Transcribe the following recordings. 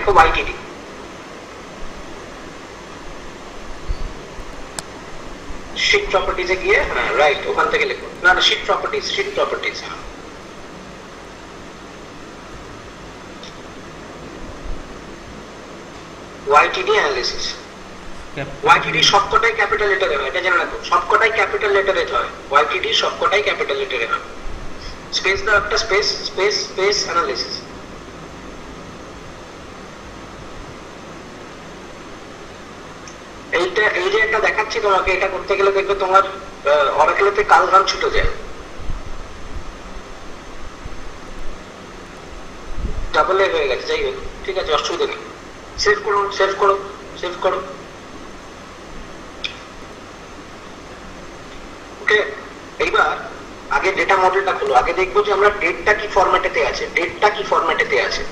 লেখো ওয়াইটিডি। শীট প্রপার্টিজে গিয়ে, হ্যাঁ রাইট, ওখান থেকে লেখো। না না, sheet properties, sheet properties. YTD analysis. YTD সবকটাই ক্যাপিটাল লেটারে হয়, এটা জেনে রাখো, সবকটাই ক্যাপিটাল লেটারে হয়। ওয়াইটিডি সবকটাই ক্যাপিটাল লেটারে হয়। স্পেস দাও একটা, স্পেস স্পেস স্পেস অ্যানালিসিস। এইটা, এই যে একটা দেখাচ্ছি তোমাকে, এটা করতে গেলে দেখবে তোমার অরাকেলেতে কাল গান ছুটে যায়। ডাবল এ হয়ে গেছে, যাই হোক ঠিক আছে, অসুবিধা নেই। সেভ করো, সেভ করো, সেভ করো। ওকে, এইবার আগে ডেটা মডেলটা খুলো। আগে দেখবো যে আমরা ডেটটা কি ফরম্যাটেতে আছে, ডেটটা কি ফরম্যাটেতে আছে।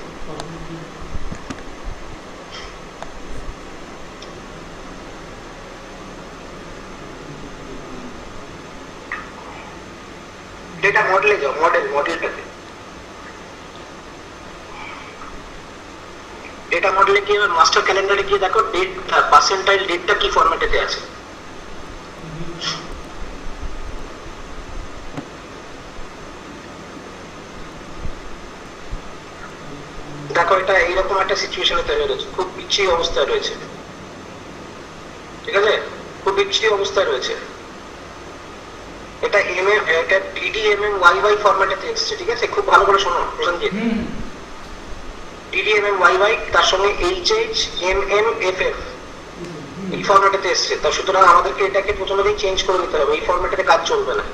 ডেটা মডেলে যাও, মডেলটাতে। ডেটা মডেলে গিয়ে মাস্টার ক্যালেন্ডারে গিয়ে দেখো ডেট, পার্সেন্টাইল ডেটটা কি ফরম্যাটেতে আছে। দেখো এটা এইরকম একটা সিচুয়েশনে তৈরি হয়েছে, খুব বিচ্ছিরি অবস্থায় রয়েছে, ঠিক আছে, খুব বিচ্ছিরি অবস্থায় রয়েছে। এটা এটা DDMM YY ফরম্যাটেতে এসেছে, ঠিক আছে, খুব ভালো করে শোনো প্রসেনজিৎ। DDMM YY তার সঙ্গে HHMMFF এই ফরম্যাটেতে এসেছে। তা সুতরাং আমাদেরকে এটাকে প্রথমেই চেঞ্জ করে নিতে হবে, এই ফরম্যাটে কাজ চলবে না।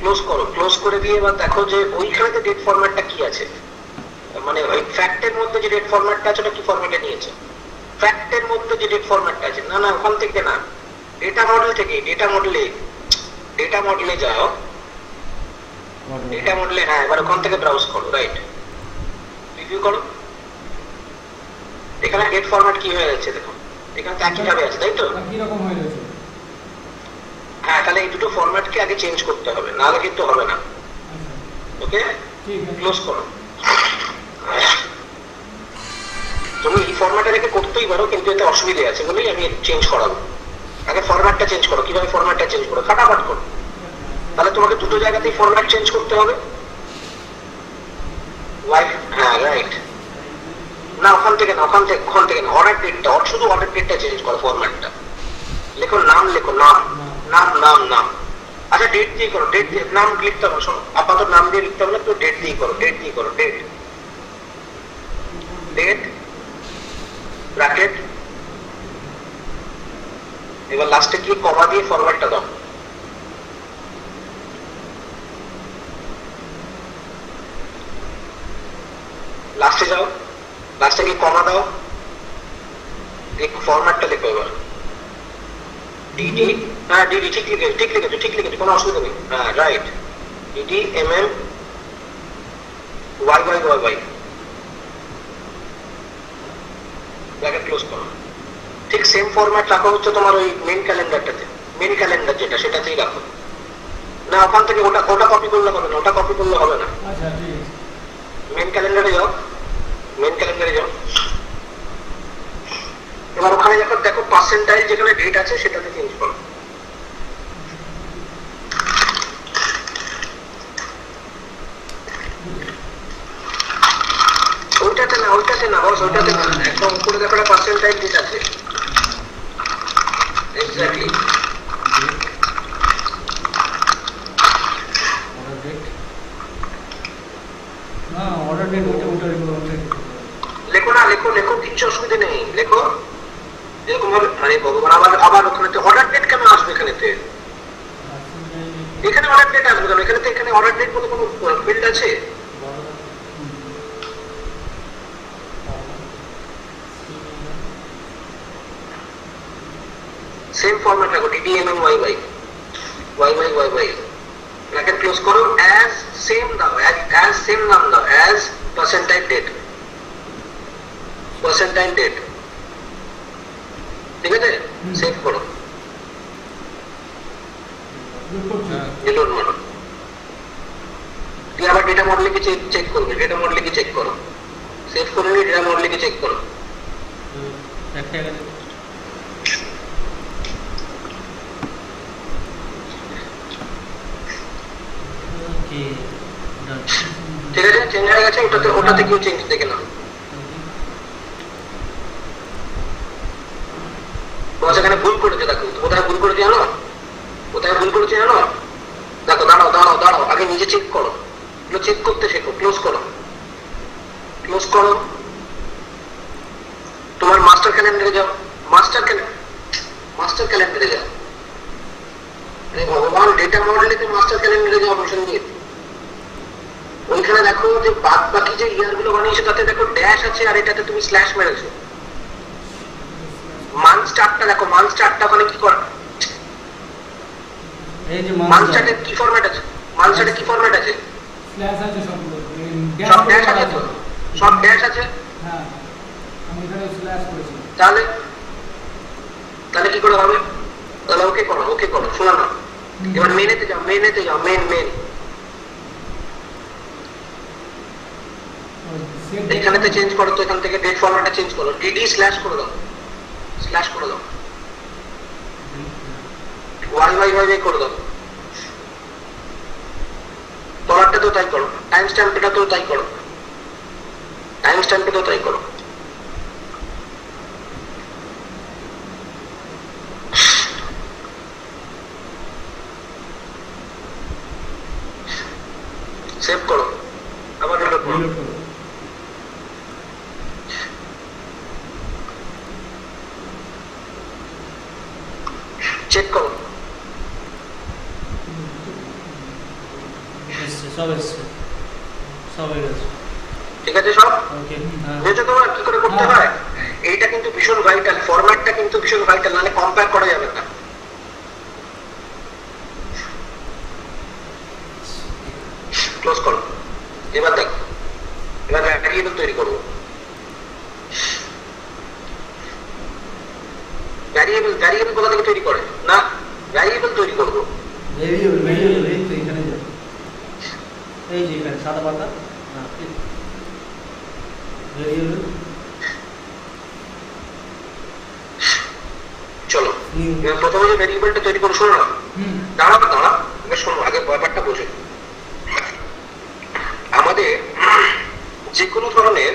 ক্লোজ করো, ক্লোজ করে দিয়ে এবার দেখো যে ওইখানে ডেট ফরম্যাটটা কি আছে, মানে ওই ফ্যাক্টের মধ্যে যে ডেট ফরম্যাটটা আছে ওটা কি ফরম্যাটে নিয়েছে। ফ্যাক্টের মধ্যে যে ডেট ফরম্যাটটা আছে, না না ওখান থেকে না, ডেটা মডেল থেকে। ডেটা মডেলে যাও, ডেটা মডেলে, হ্যাঁ এবার ওখান থেকে ব্রাউজ করো, রাইট, রিভিউ করো। এখানে ডেট ফরম্যাট কি হয়ে যাচ্ছে দেখো, এখানে তো একই ভাবে আছে, তাই তো, একই রকম হয়ে গেছে। হ্যাঁ তাহলে এই দুটো ফরম্যাটকে আগে চেঞ্জ করতে হবে, নাহলে কিন্তু হবে না। ওকে, ক্লোজ করো। তুমি এই ফরম্যাটে রেখে করতেই পারো, কিন্তু এতে অসুবিধা আছে বলেই আমি চেঞ্জ করাবো। আগে ফরম্যাটটা চেঞ্জ করো, কিভাবে ফরম্যাটটা চেঞ্জ করো, ফাটাফাট করো। তাহলে তোমাকে দুটো জায়গাতেই ফরম্যাট চেঞ্জ করতে হবে। হ্যাঁ রাইট, না ওখান থেকে না, ওখান থেকে না, অর্ডার ডেটটা, শুধু অর্ডার ডেটটা চেঞ্জ করো, ফরম্যাটটা লেখো, নাম লেখো, নাম নাম নাম নাম। আচ্ছা ডেট দিয়ে করো, ডেট দিয়ে, নাম লিখতে হবে, শোনো আপাতত নাম দিয়ে লিখতে হবে না, তো ডেট দিয়ে করো, ডেট দিয়ে করো, ডেট ডেট ব্র্যাকেট, এবার লাস্টে গিয়ে কমা দিয়ে ফরম্যাটটা দাও। লাস্টে যাও, লাস্টে গিয়ে কমা দাও, ফরম্যাটটা লেখো এবার। ডিডি, হ্যাঁ ডিডি ঠিক লিখেছো, ঠিক লিখেছো, ঠিক লিখেছো, কোনো অসুবিধা নেই, হ্যাঁ right, DDMM YY bracket close করো। ঠিক সেম ফরম্যাট রাখো হচ্ছে তোমার ওই মেন ক্যালেন্ডারটাতে, মেন ক্যালেন্ডার যেটা সেটাতেই রাখো। না ওখান থেকে ওটা কপি করলে হবে না, ওটা কপি করলে হবে না। আচ্ছা ঠিক আছে, মেন ক্যালেন্ডারে যাও, মেন ক্যালেন্ডারে যাও। এবার ওখানে যখন দেখো পার্সেন্টাইল যেখানে ডেট আছে সেটাতে চেঞ্জ করো। ওইটাতে না বস, ওইটাতে না, একদম উপরে দেখো একটা পার্সেন্টাইল ডেট আছে, এক্স্যাক্টলি। অর্ডার ডেট ওটা লেখো না, লেখো লেখো, কিচ্ছু অসুবিধা নেই, লেখো এরকম ভাবে। আরে ভগবান, আবার ওখানে অর্ডার ডেট কেন আসবে এখানেতে? এখানে অর্ডার ডেট আসবে কেন? এখানে অর্ডার ডেট বলে কোনো ফিল্ড আছে? সেম ফরম্যাট রাখো, DDMM YY ব্র্যাকেট ক্লোজ করো, অ্যাজ সেম দাও, অ্যাজ সেম নাম দাও, অ্যাজ পার্সেন্টাইল ডেট, ঠিক আছে, সেভ করো, রিলোড মারো। দিয়ে আবার ডেটা মডেলে কি চেক করবে, ডেটা মডেলে কি চেক করো, সেভ করে নিয়ে ডেটা মডেলে কি চেক করো। একটা গেছে ওকে ডান ঠিক আছে, চেঞ্জ হয়ে গেছে। ওটাতে কেউ চেঞ্জ দেখে নাও। তোমার সেখানে ভুল করেছে, দেখো কোথায় ভুল করেছে জানো? কোথায় ভুল করেছে জানো? দেখো, দাঁড়াও দাঁড়াও দাঁড়াও, আগে নিজে চেক করো, চেক করতে শেখো। ক্লোজ করো, ক্লোজ করো, তোমার মাস্টার ক্যালেন্ডারে যাও, মাস্টার ক্যালেন্ডারে যাও। ভগবান, ডেটা মডেলে মাস্টার ক্যালেন্ডারে যাও, অপশন দিয়ে ওইখানে দেখো যে বাদ বাকি যে ইয়ার গুলো বানিয়েছো তাতে দেখো ড্যাশ আছে, আর এটাতে তুমি স্ল্যাশ মেরেছো। মান্থ চার্টটা দেখো, মান্থ চার্টটা ওখানে কি করে? এই যে মান্থ চার্টের কি ফরম্যাট আছে? মান্থ চার্টে কি ফরম্যাট আছে? স্ল্যাশ আছে সবগুলো, সব ড্যাশ আছে তো, সব ড্যাশ আছে। হ্যাঁ, আমি এখানে স্ল্যাশ করেছি। তাহলে তাহলে কি করে হবে? তাহলে ওকে করো, ওকে করো, শোনা না। এবার মেনেতে যাও, মেনেতে যাও, মেন। এখানেতে চেঞ্জ করো তো, এখান থেকে ডেট ফরম্যাটটা চেঞ্জ করো, ডিডি স্ল্যাশ করে দাও, স্ল্যাশ করে দাও, ওয়াই করে দাও। তলারটা তো তাই করো, টাইম স্ট্যাম্পটা তো তাই করো, টাইম স্ট্যাম্পটা তো তাই করো। সেভ করো, আবার রিলোড করো। চেক করো, সব এসছে, সব হয়ে গেছে। ঠিক আছে সব? ওকে, বুঝেছো তোমরা কি করে করতে হয়? এইটা কিন্তু ভীষণ ভাইটাল, ফরম্যাটটা কিন্তু ভীষণ ভাইটাল, নাহলে কম্পেয়ার করা যাবে না। ক্লোজ করো। এবার দেখো, এবার ভ্যারিয়েবল তৈরি করবো। ভ্যারিয়েবল কোথা থেকে তৈরি করে? না, ভ্যারিয়েবল তৈরি করবো। ভেরিয়েবল এই তো এখানে যাও, এই যে এখানে সাদা পাতা, ভেরিয়েবল। চলো, প্রথমে যে ভ্যারিয়েবলটা তৈরি করো, শোনো না, দাঁড়া, শোনো, আগে ব্যাপারটা বোঝো। আমাদের যে কোনো ধরনের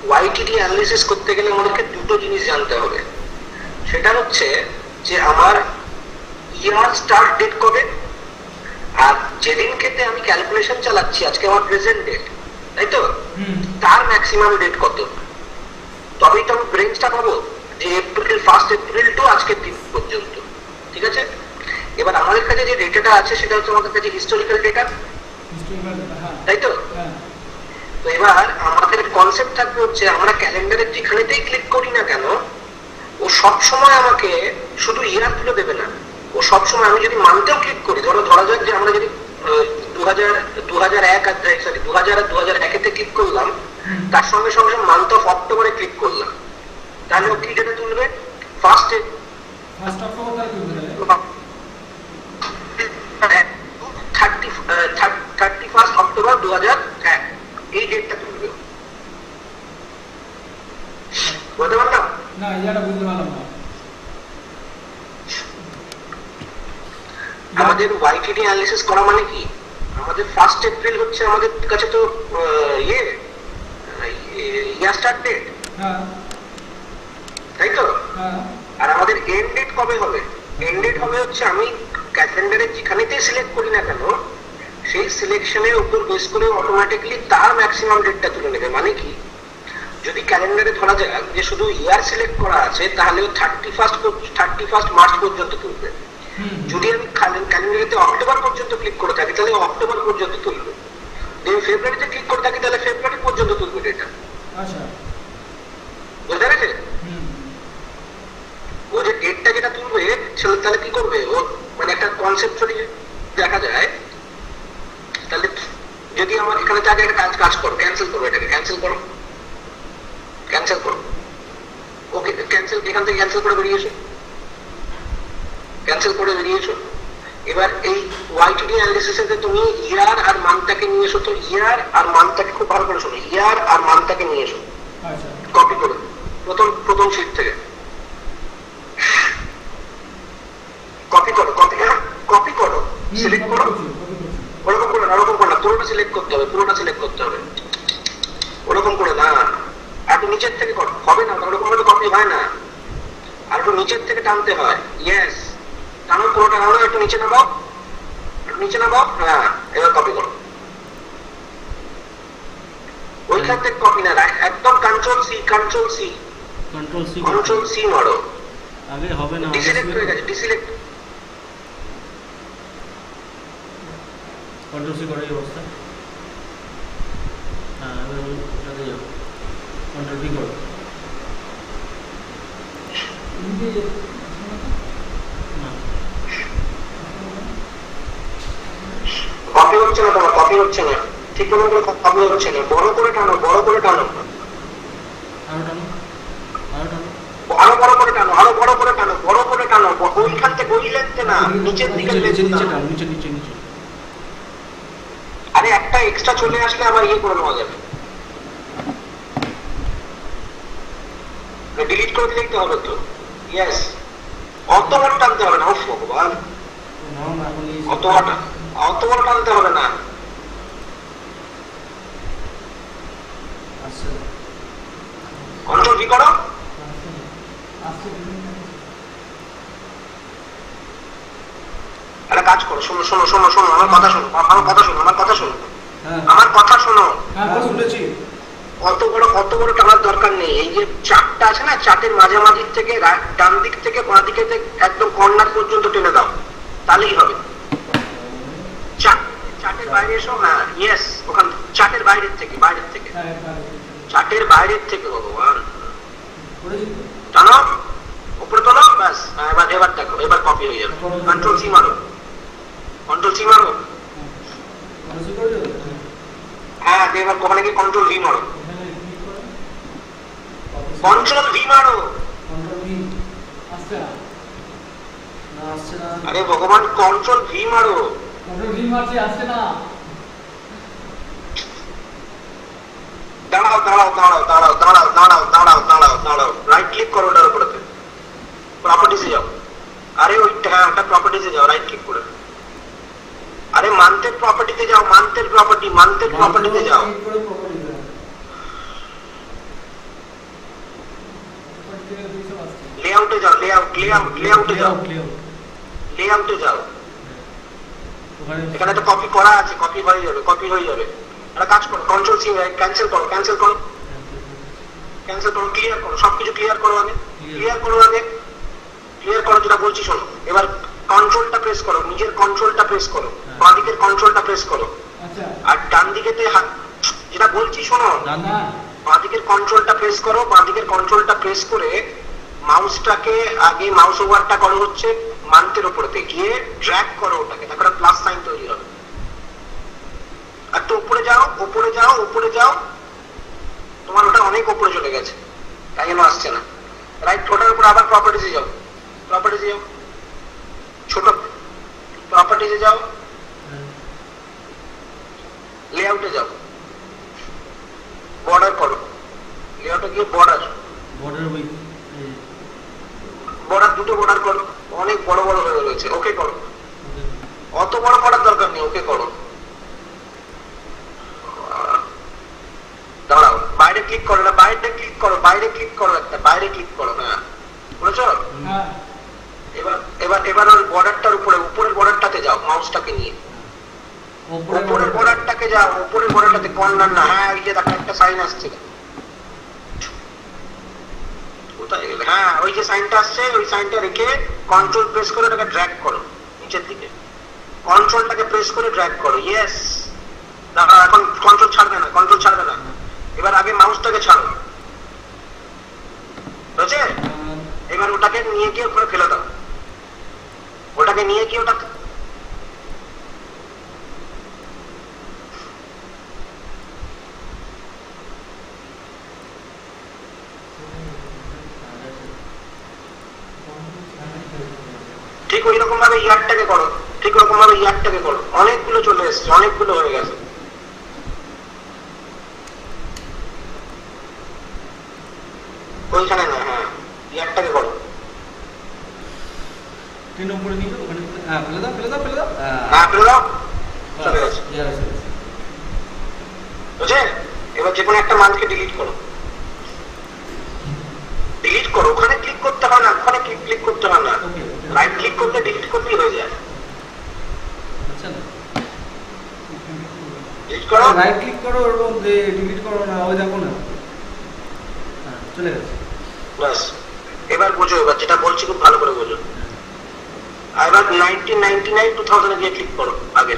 ওয়াইটিডি অ্যানালিসিস করতে গেলে আমাদেরকে দুটো জিনিস জানতে হবে। সেটা হচ্ছে যে আমার ইয়ার স্টার্ট ডেট কবে, আর যেদিন ক্ষেত্রে আমি ক্যালকুলেশন চালাচ্ছি, আজকে আমার প্রেজেন্ট ডেট, তাই তো, তার ম্যাক্সিমাম ডেট কত, তবেই তো আমি ব্রেঞ্চটা পাবো যে ফার্স্ট এপ্রিল টু আজকের দিন পর্যন্ত। ঠিক আছে, এবার আমাদের কাছে যে ডেটাটা আছে সেটা হচ্ছে আমাদের কাছে হিস্টোরিক্যাল ডেটা, তাই তো। তো এবার আমাদের কনসেপ্ট থাকবে হচ্ছে, আমরা ক্যালেন্ডারের যেখানেতেই ক্লিক করি না কেন, ও সব সময় আমাকে শুধু ইয়ার গুলো দেবে না, ও সব সময়, আমি যদি মান্থেও ক্লিক করি, ধরা যাক যে আমরা যদি 2001 আর 2001-এ ক্লিক করলাম, তার সঙ্গে সঙ্গে মান্থ অফ অক্টোবরে ক্লিক করলাম, তাহলে ও কি ডেটা তুলবে? ফার্স্ট অক্টোবর 31 অক্টোবর 2001, এই ডেটটা তুলবে। বুঝতে পারলাম না? এটা বুঝতে পারলাম না। আমাদের ওয়াইটিডি অ্যানালিসিস করা মানে কি? আমাদের ফার্স্ট এপ্রিল হচ্ছে আমাদের কাছে তো ইয়ার স্টার্ট ডেট, তাই তো। আর আমাদের এন্ড ডেট কবে হবে? এন্ড ডেট হবে হচ্ছে আমি ক্যালেন্ডারে যেখানেতেই সিলেক্ট করি না কেন, সেই সিলেকশনের উপর বেস করে অটোমেটিক্যালি তার ম্যাক্সিমাম ডেটটা তুলে নেবে। মানে কি, যদি ক্যালেন্ডারে ধরা যাক যে শুধু ইয়ার সিলেক্ট করা আছে, তাহলে 31 মার্চ পর্যন্ত তুলবে। যদি আমি ক্যালেন্ডারিতে অক্টোবর পর্যন্ত ক্লিক করে থাকি, তাহলে অক্টোবর পর্যন্ত তুলবে। যদি ফেব্রুয়ারিতে ক্লিক করে থাকি, তাহলে ফেব্রুয়ারি পর্যন্ত তুলবে ডেটা। আচ্ছা, বুঝতে পেরেছে? ও যে ডেটটা যেটা তুলবে, তাহলে কি করবে ও, মানে একটা কনসেপ্টুয়ালি দেখা যায়। তাহলে যদি আমার এখানে আগে একটা কাজ করো, ক্যান্সেল করো, এটাকে ক্যান্সেল করো, ওকে ক্যান্সেল, এখান থেকে ক্যান্সেল করে বেরিয়েছো। এবার এই ওয়াইটিডি অ্যানালিসিসে তুমি ইয়ার আর মান্থটাকে নিয়ে এসো। তো ইয়ার আর মান্থটাকে খুব ভালো করে শোনো, ইয়ার আর মান্থটাকে নিয়ে এসো, কপি করে প্রথম শীট থেকে কপি করো, কপি করো, সিলেক্ট করো। ওরকম করে না, ওরকম করে না, পুরোটা সিলেক্ট করতে হবে, পুরোটা সিলেক্ট করতে হবে। ওরকম করে না, একটু নিচের থেকে করো, হবে না ওরকম ভাবে কপি হয় না, আর একটু নিচের থেকে টানতে হয়। ইয়েস, টানো, পুরোটা টানো, একটু নিচে নামাও, একটু নিচে নামাও। হ্যাঁ, এবার কপি করো। ওইখান থেকে কপি না, একদম control C, control C, control C মারো। আগে হবে না, ডিসিলেক্ট হয়ে গেছে, ডিসিলেক্ট। কন্ট্রোল সি করার অবস্থা। হ্যাঁ, এবার ওটাতে যাও, কন্ট্রোল ভি করো। কপি হচ্ছে না তোমার, কপি হচ্ছে না, ঠিক মতো করে কপি হচ্ছে না। বড় করে টানো, বড় করে টানো, আরো টানো, আরো টানো, আরো বড় করে টানো, আরো বড় করে টানো, বড় করে টানো। ওইখান থেকে ওই লেনতে না, নিচের দিকে নিচে লেনতে টানো, নিচে নিচে নিচে। আরে একটা এক্সট্রা চলে আসলে আবার ইয়ে করে নেওয়া যাবে, ডিলিট করে দিলেই তো হবে তো। ইয়েস, অত বড় টানতে হবে না। ও ভগবান, অত বড় টানতে হবে না। কন্ট্রোল ভি করো। একটা কাজ করো, শোনো শোনো শোনো শোনো, আমার কথা শোনো, আমার কথা শোনো, আমার কথা শোনো, আমার কথা শোনো। অত বড় টানার দরকার নেই। এই যে চারটা আছে না, চার্টের মাঝামাঝি থেকে ডান দিক থেকে বাঁ দিকে একদম কর্নার পর্যন্ত টেনে দাও, তাহলেই হবে। চার্টের বাইরে এসো। হ্যাঁ, ইয়েস, ওখান চার্টের বাইরের থেকে, বাইরের থেকে, চার্টের বাইরের থেকে। ভগবান, টানো, উপরে তোলো, ব্যাস। এবার দেখো, এবার কপি হয়ে যাবে। কন্ট্রোল সি মারো, কন্ট্রোল সি মারো। হ্যাঁ, এবার ওখানে গিয়ে কন্ট্রোল ভি মারো, কন্ট্রোল ভি মারো। আরে ভগবান, কন্ট্রোল ভি মারো। দাঁড়াও দাঁড়াও দাঁড়াও দাঁড়াও দাঁড়াও দাঁড়াও দাঁড়াও দাঁড়াও দাঁড়াও, রাইট ক্লিক করো ওটার উপরে, প্রপার্টিসে যাও। আরে ওইটা, হ্যাঁ, একটা প্রপার্টিসে যাও, রাইট ক্লিক করে। আরে মান্থের প্রপার্টিতে যাও, মান্থের প্রপার্টি, মান্থের প্রপার্টিতে যাও। লেআউটে যাও, লেআউটে যাও, লেআউটে যাও। এখানে তো কপি করা আছে, কপি হয়ে যাবে, কপি হয়ে যাবে। একটা কাজ করো, কন্ট্রোল সি, ক্যান্সেল করো, ক্যান্সেল করো, ক্যান্সেল করো, ক্লিয়ার করো, সবকিছু ক্লিয়ার করো আগে, ক্লিয়ার করো আগে, ক্লিয়ার করো। যেটা বলছি শোনো, এবার কন্ট্রোলটা প্রেস করো, নিজের কন্ট্রোলটা প্রেস করো, বাঁ দিকের কন্ট্রোলটা প্রেস করো, আর ডান দিকেতে যেটা বলছি শোনো, বাঁ দিকের কন্ট্রোলটা প্রেস করো, বাঁ দিকের কন্ট্রোলটা প্রেস করে মাউসটাকে আগে মাউস ওভারটা করো হচ্ছে মান্থের উপরেতে গিয়ে ড্র্যাগ করো ওটাকে, তারপরে প্লাস সাইন তৈরি হবে। আর তো উপরে যাও, উপরে যাও, উপরে যাও। তোমার ওটা অনেক উপরে চলে গেছে, তাই জন্য আসছে না। রাইট, ওটার উপর আবার প্রপার্টিসে যাও, প্রপার্টিসে যাও, ছোট প্রপার্টিসে যাও, লেআউটে যাও, বর্ডার করো, লেআউটে গিয়ে বর্ডার, বর্ডার দুটো বর্ডার করো, অনেক বড় বড় হয়ে রয়েছে। ওকে করো, অত বড় করার দরকার নেই, ওকে করো। দাঁড়াও, বাইরে ক্লিক করো না, বাইরে ক্লিক করো, বাইরে ক্লিক করো, একটা বাইরে ক্লিক করো। হ্যাঁ, বুঝেছো? এবার এবার এবার ওর বর্ডারটার উপরে, উপরের বর্ডারটাতে যাও, মাউসটাকে নিয়ে উপরের বর্ডারটাকে যাও, উপরের বর্ডারটাতে, কর্নার না। হ্যাঁ, ওই যে দেখো একটা সাইন আসছে, কোথায় গেলে? হ্যাঁ, ওই যে সাইনটা আসছে, ওই সাইনটা রেখে কন্ট্রোল প্রেস করে ওটাকে ড্র্যাগ করো নিচের দিকে, কন্ট্রোলটাকে প্রেস করে ড্র্যাগ করো। ইয়েস, দেখো এখন কন্ট্রোল ছাড়বে না, কন্ট্রোল ছাড়বে না। এবার আগে মাউসটাকে ছাড়ো, বুঝেছে? এবার ওটাকে নিয়ে গিয়ে উপরে ফেলে দাও, ওটাকে নিয়ে গিয়ে ওটা ঠিক ওই রকম ভাবে ইয়ারটাকে করো, ঠিক ওরকম ভাবে ইয়ারটাকে করো। অনেকগুলো চলে এসছে, অনেকগুলো হয়ে গেছে। ওইখানে না, হ্যাঁ ইয়ারটাকে করো। 3 নম্বরে নিয়ে যাও, ওখানে ফেলে দাও ফেলে দাও ফেলে দাও। না ফেলে দাও, চলে গেছে। বুঝে? এবার যে কোনো একটা মানকে ডিলিট করো, ডিলিট করো। ওখানে ক্লিক করতে হয় না, ওখানে ক্লিক করতে হয় না, রাইট ক্লিক করলে ডিলিট করলেই হয়ে যায়। আচ্ছা ডিলিট করো, রাইট ক্লিক করো, ওর মধ্যে ডিলিট করো না, ওই দেখো না। হ্যাঁ চলে গেছে। বাস এবার বোঝো, এবার যেটা বলছি খুব ভালো করে বোঝো। এবার 1999 2000 গিয়ে ক্লিক করো, আগে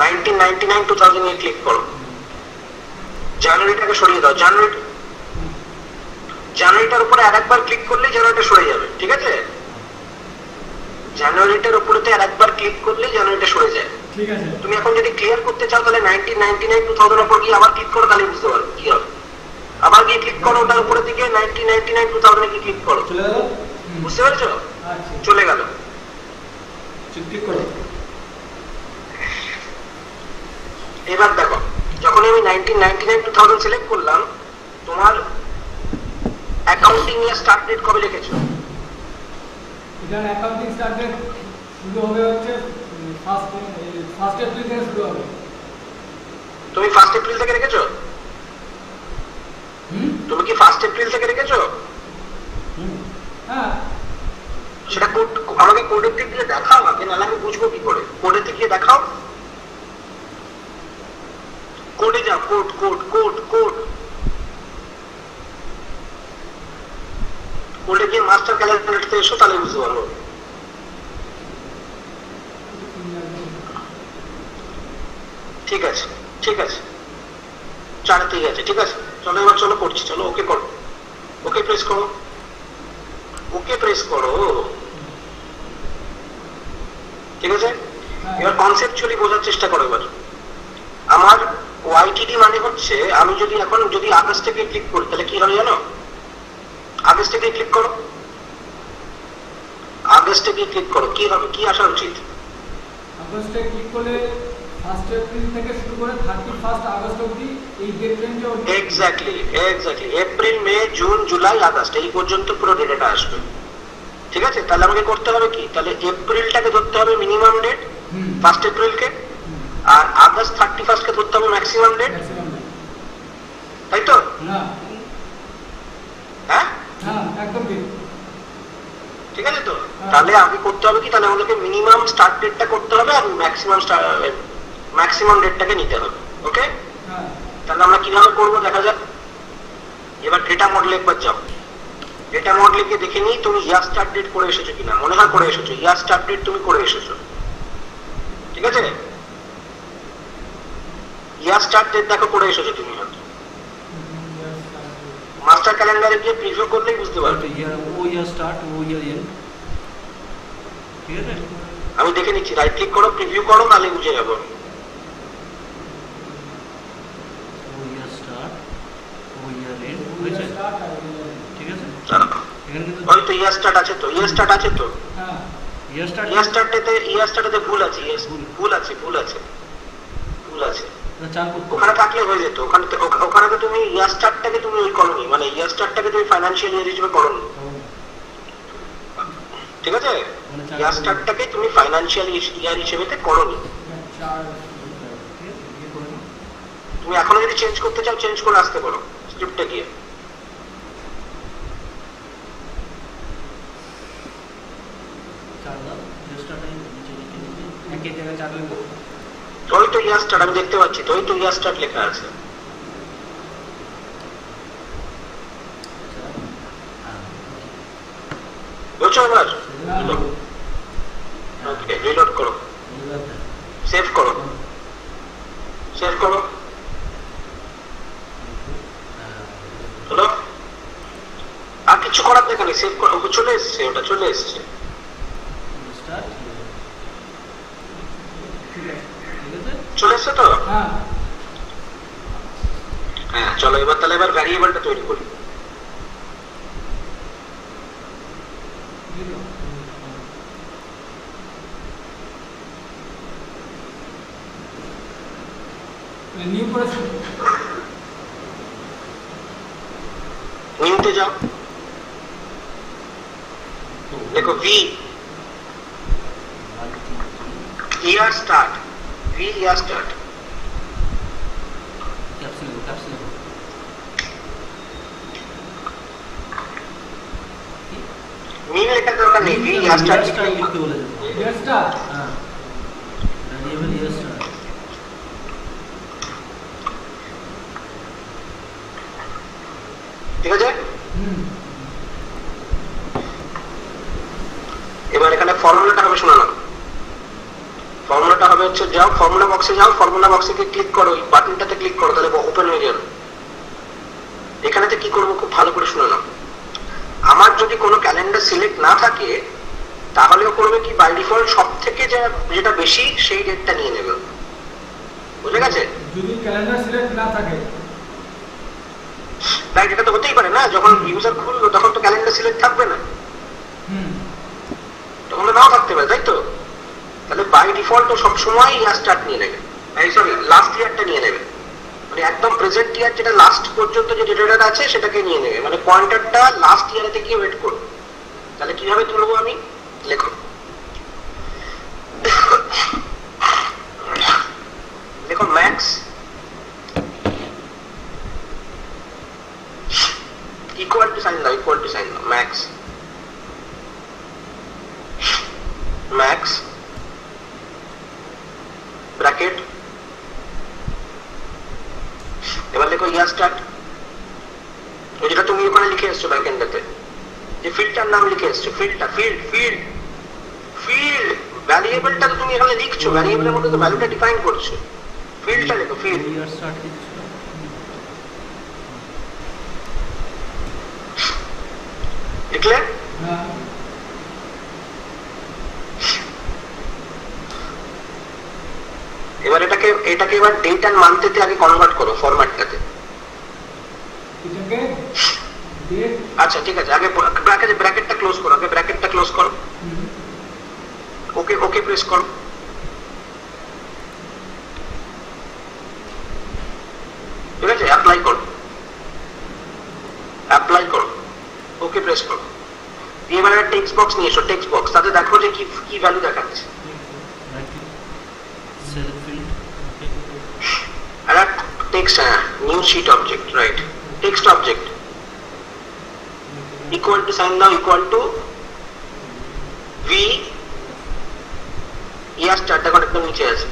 1999 2000 গিয়ে ক্লিক করো। জানুয়ারিটাকে সরিয়ে দাও, জানুয়ারিটার উপরে আরেকবার ক্লিক করলে জানুয়ারিটা সরে যাবে, ঠিক আছে? জানুয়ারিটার উপরেতে আরেকবার ক্লিক করলে জানুয়ারিটা সরে যায়, ঠিক আছে। তুমি এখন যদি ক্লিয়ার করতে চাও তাহলে 1999 2000 উপর গিয়ে আবার ক্লিক করো, তাহলে বুঝতে পারবে কি হবে। আবার গিয়ে ক্লিক করো ওটার উপরে দিকে 1999 2000 গিয়ে ক্লিক করো, চলে গেল। বুঝতে পেরেছো? আচ্ছা চলে গেল। ক্লিক করো। এবার দেখো, যখন আমি 1999 2000 সিলেক্ট করলাম, তোমার অ্যাকাউন্টিং এর স্টার্ট ডেট কবে লিখেছো? এটা অ্যাকাউন্টিং স্টার্ট ডেট শুরু হবে হচ্ছে ফার্স্ট এপ্রিল থেকে শুরু হবে। তুমি 1 এপ্রিল থেকে রেখেছো? তুমি কি 1 এপ্রিল থেকে রেখেছো? হ্যাঁ সেটা কোড আমাকে কোডের দিক দিয়ে দেখাও আগে, নাহলে আমি বুঝবো কি করে। কোডের দিক দিয়ে দেখাও, কোডে যাও, কোড কোড কোড কোড কোডে গিয়ে মাস্টার ক্যালেন্ডারতে এসো, তাহলে বুঝতে পারবো। ঠিক আছে ঠিক আছে, 4 আছে, ঠিক আছে। চলো এবার চলো করছি, চলো ওকে করো, ওকে প্রেস করো, ওকে প্রেস করো, ঠিক আছে। এবার কনসেপচুয়ালি বোঝার চেষ্টা করো। এবার আমার ওয়াইটিডি মানে হচ্ছে, আমি যদি এখন যদি আগস্ট থেকে ক্লিক করি তাহলে কি হবে জানো? আগস্ট থেকে ক্লিক করো, আগস্ট থেকে ক্লিক করো, কি হবে, কি আসা উচিত? আগস্টে ক্লিক করলে ফার্স্ট এপ্রিল থেকে শুরু করে 31 আগস্ট অবধি এই ডেট রেঞ্জে। Exactly exactly, April May June July August এই পর্যন্ত পুরো ডেটাটা আসবে, ঠিক আছে। তাহলে আমাকে করতে হবে কি, তাহলে এপ্রিলটাকে ধরতে হবে মিনিমাম ডেট 1 এপ্রিলকে, আর আগস্ট 31 কে ধরতে হবে ম্যাক্সিমাম ডেট, তাই তো? না হ্যাঁ হ্যাঁ একদম ঠিক। ঠিক আছে তো। তাহলে আগে করতে হবে কি, তাহলে আমাদেরকে মিনিমাম স্টার্ট ডেটটা করতে হবে আর ম্যাক্সিমাম ডেটটাকে নিতে হবে, ওকে। হ্যাঁ তাহলে আমরা কিভাবে করবো দেখা যাক। এবার ডেটা মডেলে একবার যাও, ডেটা মডেলে গিয়ে দেখে নিই তুমি ইয়ার স্টার্ট ডেট করে এসেছো কিনা। মনে হয় করে এসেছো, ইয়ার স্টার্ট ডেট তুমি করে এসেছো, ঠিক আছে। ইয়ার স্টার্ট ডেট দেখো করে এসেছো তুমি, হয়তো মাস্টার ক্যালেন্ডারে গিয়ে প্রিভিউ করলেই বুঝতে পারবে। ও ইয়ার স্টার্ট, ও ইয়ার এন্ড, ঠিক আছে। আমি দেখে নিচ্ছি, রাইট ক্লিক করো, প্রিভিউ করো, তাহলে বুঝে যাবো। ও ইয়ার স্টার্ট, ও ইয়ার এন্ড হয়েছে, ঠিক আছে। এখানে কিন্তু ওই তো ইয়ার স্টার্ট আছে তো, ইয়ার স্টার্ট আছে তো, হ্যাঁ ইয়ার স্টার্ট, ইয়ার স্টার্টেতে ভুল আছে, ভুল আছে, ভুল আছে, ভুল আছে। চার করতে ওখানে থাকলে হয়ে যেত, ওখানে তো তুমি ইয়ার স্টার্টটাকে তুমি ওই করোনি, মানে ইয়ার স্টার্টটাকে তুমি ফাইন্যান্সিয়াল ইয়ার হিসেবে করোনি, ঠিক আছে। ইয়ার স্টার্টটাকে তুমি ফাইন্যান্সিয়াল ইয়ার হিসেবে করোনি। তুমি এখনো যদি চেঞ্জ করতে চাও চেঞ্জ করে আসতে পারো স্ক্রিপ্টে গিয়ে। চার দাও, ইয়ার স্টার্ট নিচে লিখে নিচে একই জায়গায় চার লিখো। ওই তো ইয়ার স্টার্ট আমি দেখতে পাচ্ছি, তো ওই তো ইয়ার স্টার্ট লেখা আছে। বুঝছো এবার? ওকে, রিলোড করো, সেভ করো, সেভ করো, হলো। আর কিছু করার দেখা নেই, সেভ করো, চলে এসছে, ওটা চলে এসছে। চলে এসছে তো? হ্যাঁ হ্যাঁ চলো এবার তাহলে এবার ভ্যারিয়েবলটা তৈরি করি। নিউ করে নিউতে যাও, দেখো V year start, V year start, মিল লেখার দরকার নেই, ভি ইয়ার স্টার্ট লিখতে বলেছে। ইয়ার স্টার্ট হ্যাঁ, ভ্যারিয়েবল ইয়ার স্টার্ট। ঠিক আছে। হুম এবার এখানে ফর্মুলাটা হবে, শোনা না, ফর্মুলাটা হবে হচ্ছে, যাও ফর্মুলা বক্সে যাও, ফর্মুলা বক্সে ক্লিক করো, এই বাটনটাতে ক্লিক করো, তাহলে ওপেন হয়ে যাবে। এখানেতে কি করবো খুব ভালো করে শুনে নাও। আমার যদি কোনো ক্যালেন্ডার সিলেক্ট না থাকে তাহলেও করবে কি, বাই ডিফল্ট সব থেকে যেটা বেশি সেই ডেটটা নিয়ে নেবে, বুঝে গেছে? যদি ক্যালেন্ডার সিলেক্ট না থাকে, তাই এটা তো হতেই পারে না, যখন ইউজার খুললো তখন তো ক্যালেন্ডার সিলেক্ট থাকবে না, হুম তখন তো নাও থাকতে পারে, তাই তো? তাহলে বাই ডিফল্ট ও সবসময় ইয়ার স্টার্ট নিয়ে নেবে, সরি লাস্ট ইয়ারটা নিয়ে নেবে, মানে একদম প্রেজেন্ট ইয়ার যেটা লাস্ট পর্যন্ত যে ডেটাটা আছে সেটাকে নিয়ে নেবে, মানে পয়েন্টারটা লাস্ট ইয়ারেতে গিয়ে ওয়েট করবে। তাহলে কিভাবে তুলবো আমি, লেখো লেখো ম্যাক্স ইকুয়াল টু সাইন দাও, ইকুয়াল টু সাইন দাও, ম্যাক্স ম্যাক্স ব্র্যাকেট, এবার লেখো ইয়ার স্টার্ট, যেটা তুমি ওখানে লিখে এসছো ব্যাকএন্ডেতে, যে ফিল্ডটার নাম লিখে এসছো, ফিল্ডটা ফিল্ড ফিল্ড ফিল্ড ভ্যারিয়েবলটা তো তুমি এখানে লিখছো, ভ্যারিয়েবলের মধ্যে তো ভ্যালুটা ডিফাইন করছো, ফিল্ডটা লেখো, ফিল্ড ইয়ার স্টার্ট দিচ্ছ। লিখলে হ্যাঁ এবার এটাকে এবার ডেট এন্ড মান্থেতে আগে কনভার্ট করো ফরম্যাটটাতে। এটাকে ডেট, আচ্ছা ঠিক আছে, আগে ব্র্যাকেটটা ক্লোজ করো, আগে ব্র্যাকেটটা ক্লোজ করো, ওকে ওকে প্রেস করো, ঠিক আছে, অ্যাপ্লাই করো, অ্যাপ্লাই করো, ওকে প্রেস করো, দিয়ে এবার একটা টেক্সট বক্স নিয়ে এসো, টেক্সট বক্স, তাতে দেখো যে কি কি ভ্যালু দেখাচ্ছে, সেলেক্ট ফিল্ড, আর টেক্সট, হ্যাঁ new sheet object, right, text object equal to sign দাও, equal to V year start, দেখো একদম নিচে আছে,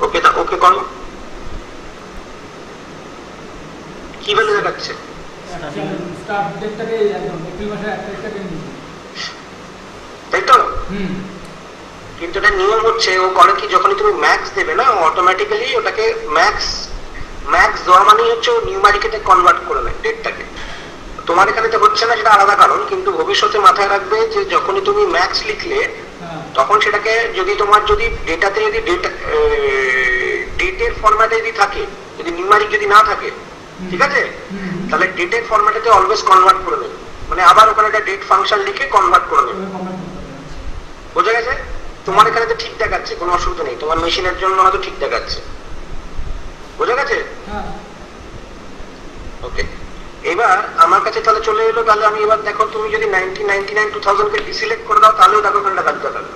ওকে ওকে করো, কি ভ্যালু দেখাচ্ছে, স্টার্ট ডেটটাকে একদম এপ্রিল মাসের 1 তারিখটাকে নিয়ে, তাই তো? হুম কিন্তু এটা নিয়ম হচ্ছে, ও করে কি, যখনই তুমি ম্যাক্স দেবে না, অটোমেটিক্যালি ওটাকে ম্যাক্স দেওয়া মানে হচ্ছে ও নিউমারিকেতে কনভার্ট করে নেয় ডেটটাকে। তোমার এখানে তো হচ্ছে না, সেটা আলাদা কারণ, কিন্তু ভবিষ্যতে মাথায় রাখবে যে যখনই তুমি ম্যাক্স লিখলে হ্যাঁ তখন সেটাকে যদি তোমার যদি ডেটাতে যদি ডেটের ফরম্যাটে যদি থাকে, যদি নিউমারিক যদি না থাকে, ঠিক আছে, তাহলে ডেটের ফরম্যাটেতে অলওয়েজ কনভার্ট করে নেবে, মানে আবার ওখানে একটা ডেট ফাংশন লিখে কনভার্ট করে নেবে, বোঝা গেছে? তোমার এখানে তো ঠিক দেখাচ্ছে, কোনো অসুবিধা নেই, তোমার মেশিনের জন্য হয়তো ঠিক দেখাচ্ছে, বোঝা গেছে? হ্যাঁ ওকে, এবার আমার কাছে তাহলে চলে এলো, তাহলে আমি এবার দেখো, তুমি যদি 1999 2000 কে ডিসিলেক্ট করে দাও তাহলেও দেখো ওখানটা ভ্যালু দেখাবে,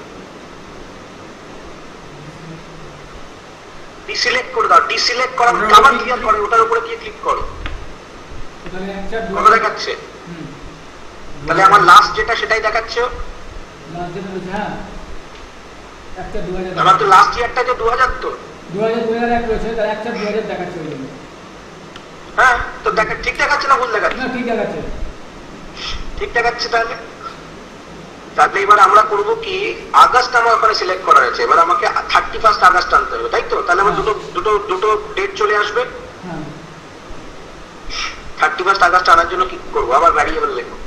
ডিসিলেক্ট করে দাও, ডিসিলেক্ট করা আবার ক্লিয়ার করে, ওটার উপরে গিয়ে ক্লিক করো, তাহলে একটা কত দেখাচ্ছে, তাহলে আমার লাস্ট যেটা সেটাই দেখাচ্ছে, লাস্ট ডেট হচ্ছে, হ্যাঁ একটা 2000, আমার তো লাস্ট ইয়ারটা যে 2000, তো 2001 রয়েছে, তার একটা 2000 দেখাচ্ছে ওই জন্য। হ্যাঁ, তো দেখা ঠিক দেখাচ্ছে না ভুল দেখাচ্ছে? না ঠিক দেখাচ্ছে, ঠিক দেখাচ্ছে। তাহলে তাহলে এবার আমরা করব কি, আগস্ট আমার ওখানে সিলেক্ট করা আছে, এবার আমাকে 31 আগস্ট আনতে হবে, তাই তো? তাহলে আমার দুটো ডেট চলে আসবে, হ্যাঁ 31 আগস্ট আনার জন্য কি করবো, আবার ভ্যারিয়েবল লিখবো,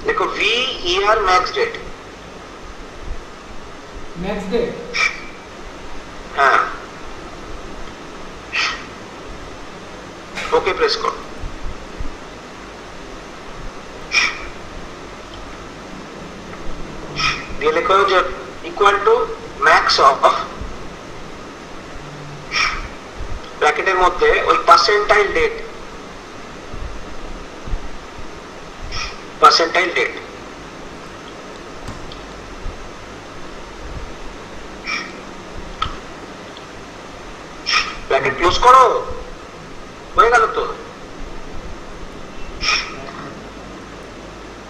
দেখো ভি ইয়ার ম্যাক্স ডেট, নেক্সট ডে, হ্যাঁ ওকে প্রেস করো, দিয়ে লেখো যে ইকুয়াল টু ম্যাক্স অফ ব্র্যাকেটের মধ্যে ওই পার্সেন্টাইল ডেট ব্র্যাকেট ক্লোজ করো, হয়ে গেল তো।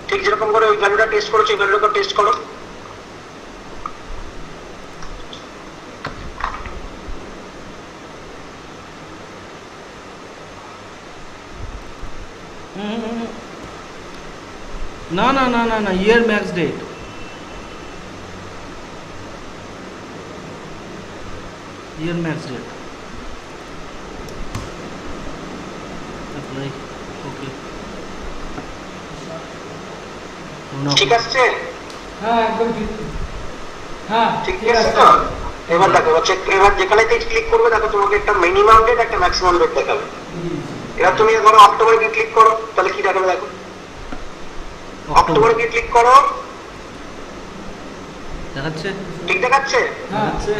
ঠিক যেরকম করে ওই ভ্যালুটা টেস্ট করেছো, ওই ভ্যালুটা টেস্ট করো। না না না না না, ইয়ার ম্যাক্স ডেট, ইয়ার ম্যাক্স ডেট অ্যাপ্লাই। ওকে, ঠিক আছে, হ্যাঁ একদম ঠিক। হ্যাঁ ঠিক আছে তো। এবার দেখো এবার যেখানে ক্লিক করবে দেখো তোমাকে একটা মিনিমাম ডেট একটা ম্যাক্সিমাম ডেট দেখাবে। এবার তুমি ধরো অক্টোবরে গিয়ে ক্লিক করো, তাহলে কি দেখাবে দেখো। অক্টোবরে গিয়ে ক্লিক করো, দেখাচ্ছে, ঠিক দেখাচ্ছে। হ্যাঁ দেখাচ্ছে।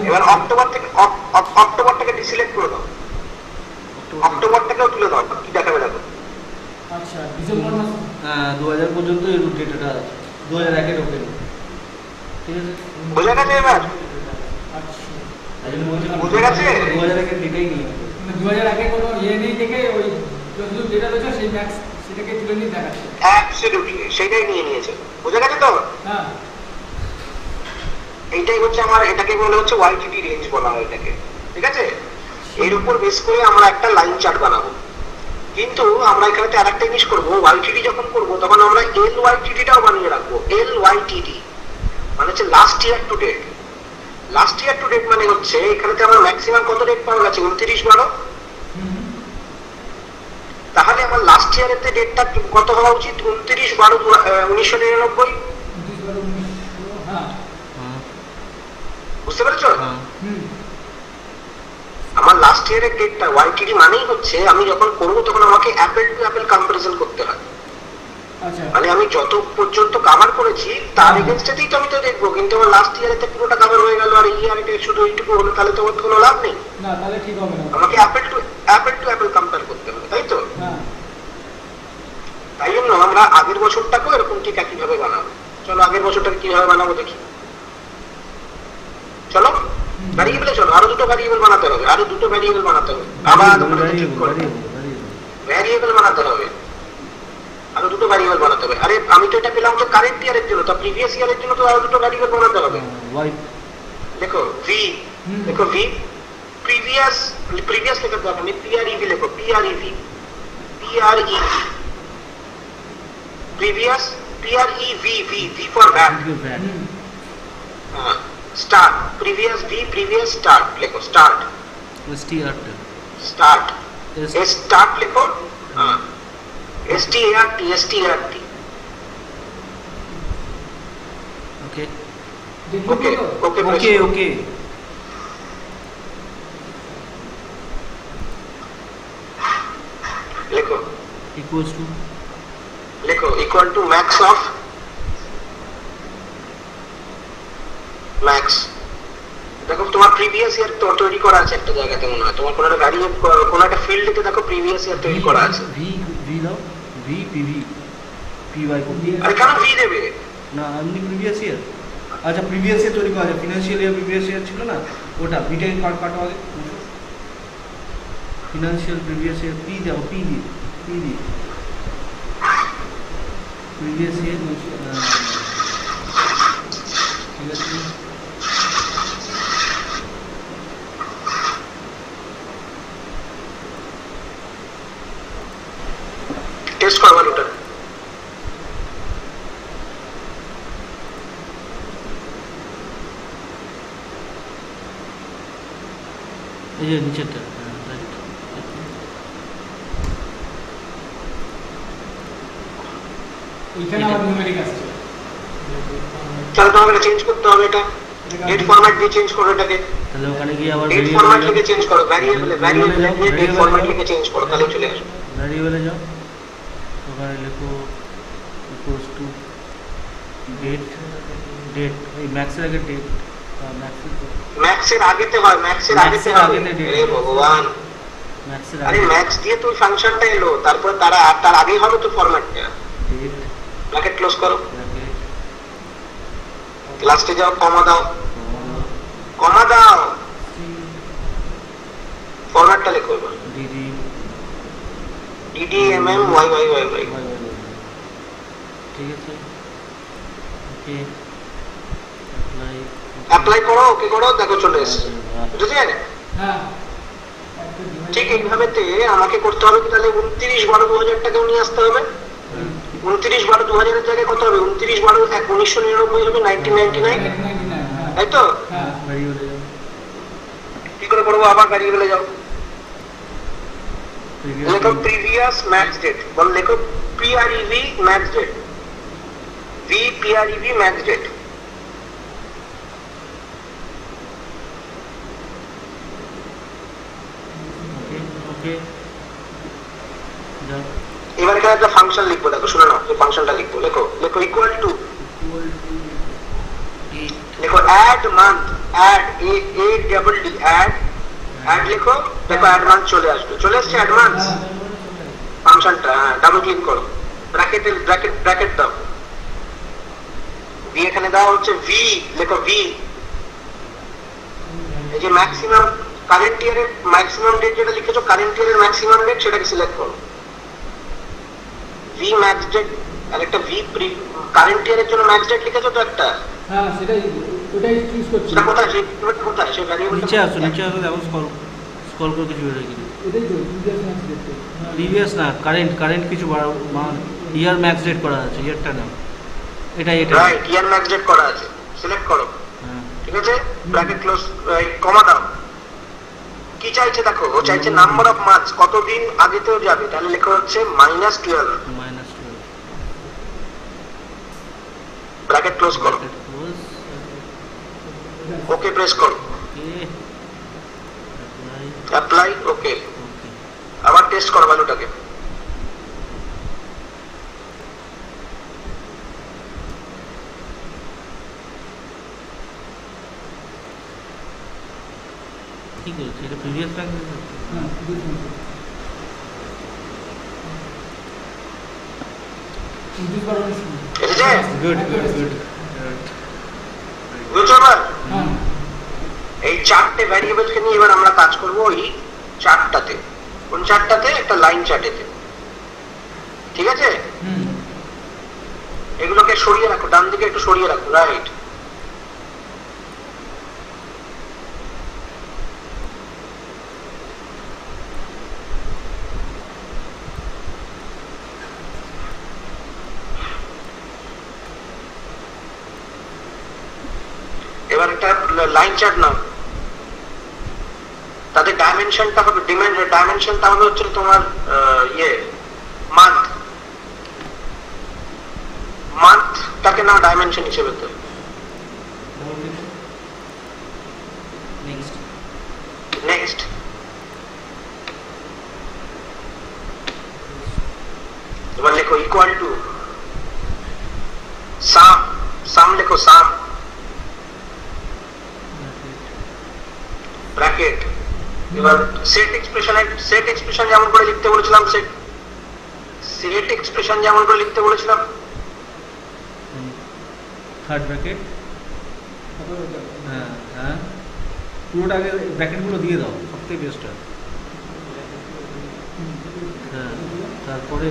এবার অক্টোবরটাকে ডিসিলেক্ট করে দাও, অক্টোবরটাকেও তুলে দাও, কি দেখাবে দেখো। আচ্ছা ডিসেম্বর মাস, হ্যাঁ 2000 পর্যন্ত এই ডেটাটা আছে, 2001 এর ওকে, ঠিক আছে, বোঝা গেছে এবার? আচ্ছা বুঝে গেছে? 2001 এর ডেটাই নিয়ে 2001 কোনো ইয়ে নেই দেখে ওই যতদূর যেটা রয়েছে সেই ম্যাক্স সেটাকে তুলে নিয়ে দেখাচ্ছে। অ্যাবসলিউটলি সেটাই নিয়ে নিয়েছে, বুঝে গেছে তো। হ্যাঁ এইটাই হচ্ছে আমার, এটাকে বলে হচ্ছে ওয়াইটিটি রেঞ্জ বলা হয় এটাকে, ঠিক আছে। এর উপর বেস করে আমরা একটা লাইন চার্ট বানাবো, কিন্তু আমরা এখানে আরেকটা জিনিস করবো, ওয়াইটিটি যখন করবো তখন আমরা এল ওয়াইটিটিটাও বানিয়ে রাখবো। এল ওয়াইটিটি মানে হচ্ছে last year to date. Last year to date মানে হচ্ছে এখানেতে আমার ম্যাক্সিমাম কত ডেট পাওয়া গেছে, 29/12। তাহলে আমার লাস্ট ইয়ারের ডেটটা কত হওয়া উচিত, 29/12/1999। হ্যাঁ বুঝতে পেরেছো? হুম আমার লাস্ট ইয়ারের ডেটটা ওয়াইটিডি মানেই হচ্ছে আমি যখন করবো তখন আমাকে অ্যাপেল টু অ্যাপেল কম্পারিজন করতে হয়। আচ্ছা মানে আমি যত পর্যন্ত কভার করেছি তার এগেইনস্টেই তো আমি তো দেখবো, কিন্তু আমার লাস্ট ইয়ারেতে পুরোটা কভার হয়ে গেল আর এই ইয়ারে শুধু এইটুকু হলো, তাহলে তো কোনো লাভ নেই। না তাহলে ঠিক হবে না, আমাকে অ্যাপেল টু অ্যাপেল কম্পেয়ার করতে হবে, তাই তো। হ্যাঁ তাই জন্য আমরা আগের বছরটাকেও এরকম ঠিক একইভাবে বানাবো। চলো আগের বছরটাকে কিভাবে বানাবো দেখি। চলো ভ্যারিয়েবলে চলো, আরো দুটো ভ্যারিয়েবল বানাতে হবে, আরো দুটো ভ্যারিয়েবল বানাতে হবে, আবার ভ্যারিয়েবল বানাতে হবে, আরো দুটো ভ্যারিয়েবল বানাতে হবে। আরে আমি তো এটা পেলাম তো কারেন্ট ইয়ারের জন্য, তো প্রিভিয়াস ইয়ারের জন্য তো আরো দুটো ভ্যারিয়েবল বানাতে হবে। দেখো ভি, দেখো ভি প্রিভিয়াস লেখার দরকার নেই, পিআরইভি লেখো, PREV previous, PREV, V V for vat. Start, previous V, previous start লেখো, স্টার্ট স্টার্ট স্টার্ট লেখো, START okay okay okay okay okay. লেখো ইকুয়ালস টু, লেখো equal to max of max. দেখো তোমার প্রিভিয়াস ইয়ার তো তৈরি করা আছে একটা জায়গাতে, মনে হয় তোমার কোনো একটা ভ্যারিয়েবল কোনো একটা ফিল্ডে দেখো প্রিভিয়াস ইয়ার তৈরি করা আছে। ভি ভি দাও, ভি পিভি পিওয়াই কো। আরে কেন ভি দেবে? না এমনি প্রিভিয়াস ইয়ার, আচ্ছা প্রিভিয়াস ইয়ার তৈরি করা আছে, ফিনান্সিয়াল ইয়ার প্রিভিয়াস ইয়ার ছিল না ওটা, ভিটাকে কাটো আগে, ফিনান্সিয়াল প্রিভিয়াস ইয়ার পি দাও, পি দিয়ে প্রিভিয়াস ইয়ার, ঠিক আছে। টেস্ট করবার ওটা। এই যে নিচেরটা, এইখানে আমার নিউমেরিক আসছে, তাহলে তোমাকে চেঞ্জ করতে হবে এটা, ডেট ফরম্যাট দিয়ে চেঞ্জ করো এটাকে। তাহলে ওখানে গিয়ে আবার ডেট ফরম্যাট লিখে চেঞ্জ করো, ভ্যারিয়েবলে গিয়ে ডেট ফরম্যাট লিখে চেঞ্জ করো, তাহলে চলে আসবে। ভ্যারিয়েবলে যাও, ওখানে লেখো ইকুয়ালস টু ডেট ডেট এই ম্যাক্সের আগে ডেট ম্যাক্সের আগেতে হয়, ম্যাক্সের আগেতে ম্যাক্সের হবে। আগেতে date। আরে ভগবান, ম্যাক্সের আরে আগে ম্যাক্স দিয়ে তো ফাংশনটা এলো, তারপরে তার আগেই হবে তো ফরম্যাটটা। ডেট ব্র্যাকেট ক্লোজ করো, ব্র্যাকেট লাস্টে যাও, কমা দাও, কমা দাও, ফরম্যাটটা লেখো এবার। DD DDMM YYYY। ঠিক আছে ওকে অ্যাপ্লাই অ্যাপ্লাই করো, ওকে করো, দেখো চলে এসেছে, বুঝেছেন? হ্যাঁ ঠিক এইভাবেতে আমাকে করতে হবে কি তাহলে 29/12/2000 টাকাও নিয়ে আসতে হবে। 29/12/2000 জায়গায় কত হবে? 29/1/1999 হবে, 1999, তাই তো? হ্যাঁ ভ্যারিয়েবলে যাও কি করে করবো? আবার ভ্যারিয়েবলে যাও, প্রিভিয়াস লেখো প্রিভিয়াস ম্যাক্স ডেট, বল লেখো PREV max date, PREV max date. Okay okay যাও এবার এখানে একটা ফাংশন লিখবো, দেখো শুনে নাও, এই ফাংশনটা লিখবো, লেখো লেখো equal to, equal to eight লেখো add month, add ADD add, add লেখো, দেখো অ্যাড মান্থ চলে আসবে, চলে এসছে অ্যাড মান্থ ফাংশনটা। ডাবল ক্লিক করো, ব্র্যাকেটে ব্র্যাকেট দাও, দিয়ে এখানে দাও হচ্ছে ভি, লেখো ভি, এই যে ম্যাক্সিমাম কারেন্ট ইয়ারের ম্যাক্সিমাম ডেট যেটা লিখেছো, কারেন্ট ইয়ারের ম্যাক্সিমাম ডেট সেটাকে সিলেক্ট করো, ভি ম্যাক্স ডেট। আর একটা ভি কারেন্ট ইয়ারের জন্য ম্যাক্স ডেট লিখেছো তো একটা, হ্যাঁ সেটাই, ওটাই চুজ করছি। সেটা কোথায়? কোথায় সেই ভ্যারিয়েবলটা? নিচে আসো দেখো স্ক্রল করে কিছু বেরোয় কিনা এটাই তো প্রিভিয়াস ম্যাক্স দেখতে। প্রিভিয়াস না কারেন্ট কিছু ইয়ার ম্যাক্স ডেট করা আছে, ইয়ারটা না এটা রাইট, ইয়ার ম্যাক্স ডেট করা আছে, সিলেক্ট করো, হ্যাঁ ঠিক আছে, ব্র্যাকেট ক্লোজ, কমা দাও। কি চাইছে দেখো, ও চাইছে নাম্বার অফ মান্থস, কতদিন আগেতেও যাবে, তাহলে লেখা হচ্ছে -12, -12 ব্র্যাকেট ক্লোজ করো, ক্লোজ ওকে প্রেস করো, ওকে অ্যাপ্লাই অ্যাপ্লাই, ওকে। ওকে আবার টেস্ট করো ভ্যালুটাকে, কি করেছে এটা প্রিভিয়াস ব্যাংক হ্যাঁ প্রিভিয়াস ম্যাক্স ইনক্রিজ করার সময়। এসেছে? গুড গুড বুঝছো এবার? হ্যাঁ এই চারটে ভ্যারিয়েবলকে নিয়ে এবার আমরা কাজ করবো, ওই চারটাতে। কোন চারটাতে? একটা লাইন চার্টেতে, ঠিক আছে? হুম এগুলোকে সরিয়ে রাখো, ডান দিকে একটু সরিয়ে রাখো, রাইট। এবার একটা লাইন চার্ট নাও, তাতে ডাইমেনশনটা হবে, ডাইমেনশনটা হবে হচ্ছে তোমার মান্থ, মান্থটাকে নাও ডাইমেনশন হিসেবে। তো নেক্সট নেক্সট, এবার লেখো ইকুয়াল টু সাম লেখো, সাম ব্র্যাকেট। এবার সেট এক্সপ্রেশন যেমন করে লিখতে বলেছিলাম, সেট এক্সপ্রেশন যেমন করে লিখতে বলেছিলাম, থার্ড ব্র্যাকেট তারপরে ওটা হ্যাঁ হ্যাঁ পুরোটা আগে ব্র্যাকেটগুলো দিয়ে দাও, সবথেকে বেস্ট হয়। হ্যাঁ তারপরে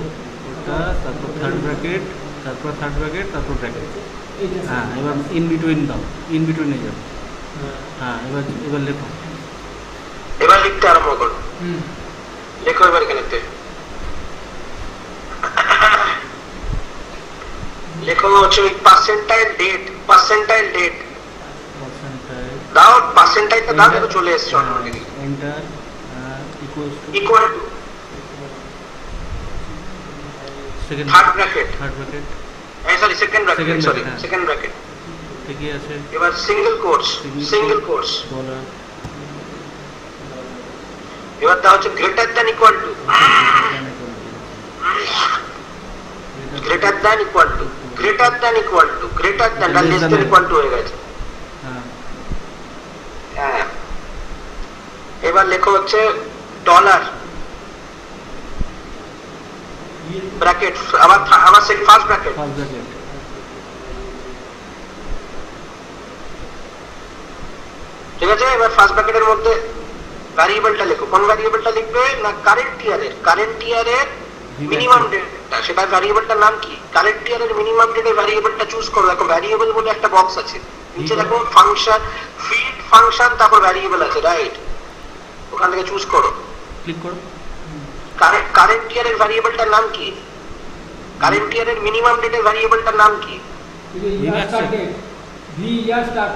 ওটা, তারপর থার্ড ব্র্যাকেট, তারপর ব্র্যাকেট। এইটা হ্যাঁ এবার ইন বিটুইন দাও, ইন বিটুইনে যাও। হ্যাঁ এবার লেখো, এবার লিখতে আরম্ভ করো, হুম লেখো এবার এখানেতে লেখো হচ্ছে ওই পার্সেন্টাইল ডেট দাও, পার্সেন্টাইলটা দাও, দেখো চলে এসছে automatically. Enter equals to equal to second third bracket, sorry second bracket, ঠিকই আছে। এবার সিঙ্গেল কোটস, ডলার এবার দাও হচ্ছে greater than equal to, greater than equal to, greater than আর লেস দ্যান ইকুয়াল টু হয়ে গেছে। হ্যাঁ হ্যাঁ, এবার লেখো হচ্ছে ডলার ব্র্যাকেট, আবার ফার্স্ট ব্র্যাকেট, ফার্স্ট ব্র্যাকেট ঠিক আছে। এবার ফার্স্ট ব্র্যাকেটের মধ্যে ভ্যারিয়েবলটা লেখো। কোন ভ্যারিয়েবলটা লিখবে না কারেন্ট ইয়ারের মিনিমাম ডেটটা, সেটা ভ্যারিয়েবলটার নাম কি? কারেন্ট ইয়ারের মিনিমাম ডেটের ভ্যারিয়েবলটা চুজ করো। দেখো ভ্যারিয়েবল বলে একটা বক্স আছে, নিচে দেখো ফাংশন, ফিল্ড ফাংশন, তারপর ভ্যারিয়েবল আছে, রাইট? ওখান থেকে চুজ করো, ক্লিক করো। কারেন্ট ইয়ারের ভ্যারিয়েবলটার নাম কি? কারেন্ট ইয়ারের মিনিমাম ডেটের ভ্যারিয়েবলটার নাম কি? ইয়ার start date, V year start.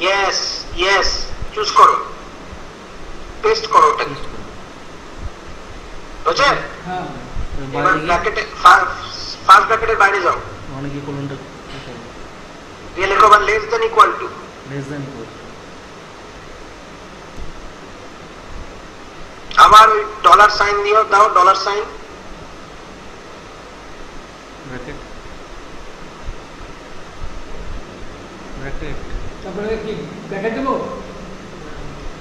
Yes yes, choose করো, পেস্ট করো ওটা, Paste করো। বুঝছে? হ্যাঁ, এবার বাইরে গিয়ে ব্র্যাকেটে ফার্স্ট ব্র্যাকেটের বাইরে যাও, ওখানে গিয়ে কোলনটা দিয়ে লেখো আবার less than equal two, less than equal আবার ওই ডলার সাইন দিও, দাও ডলার সাইন, ব্র্যাকেট ব্র্যাকেট তারপরে কি ব্র্যাকেট দেবো?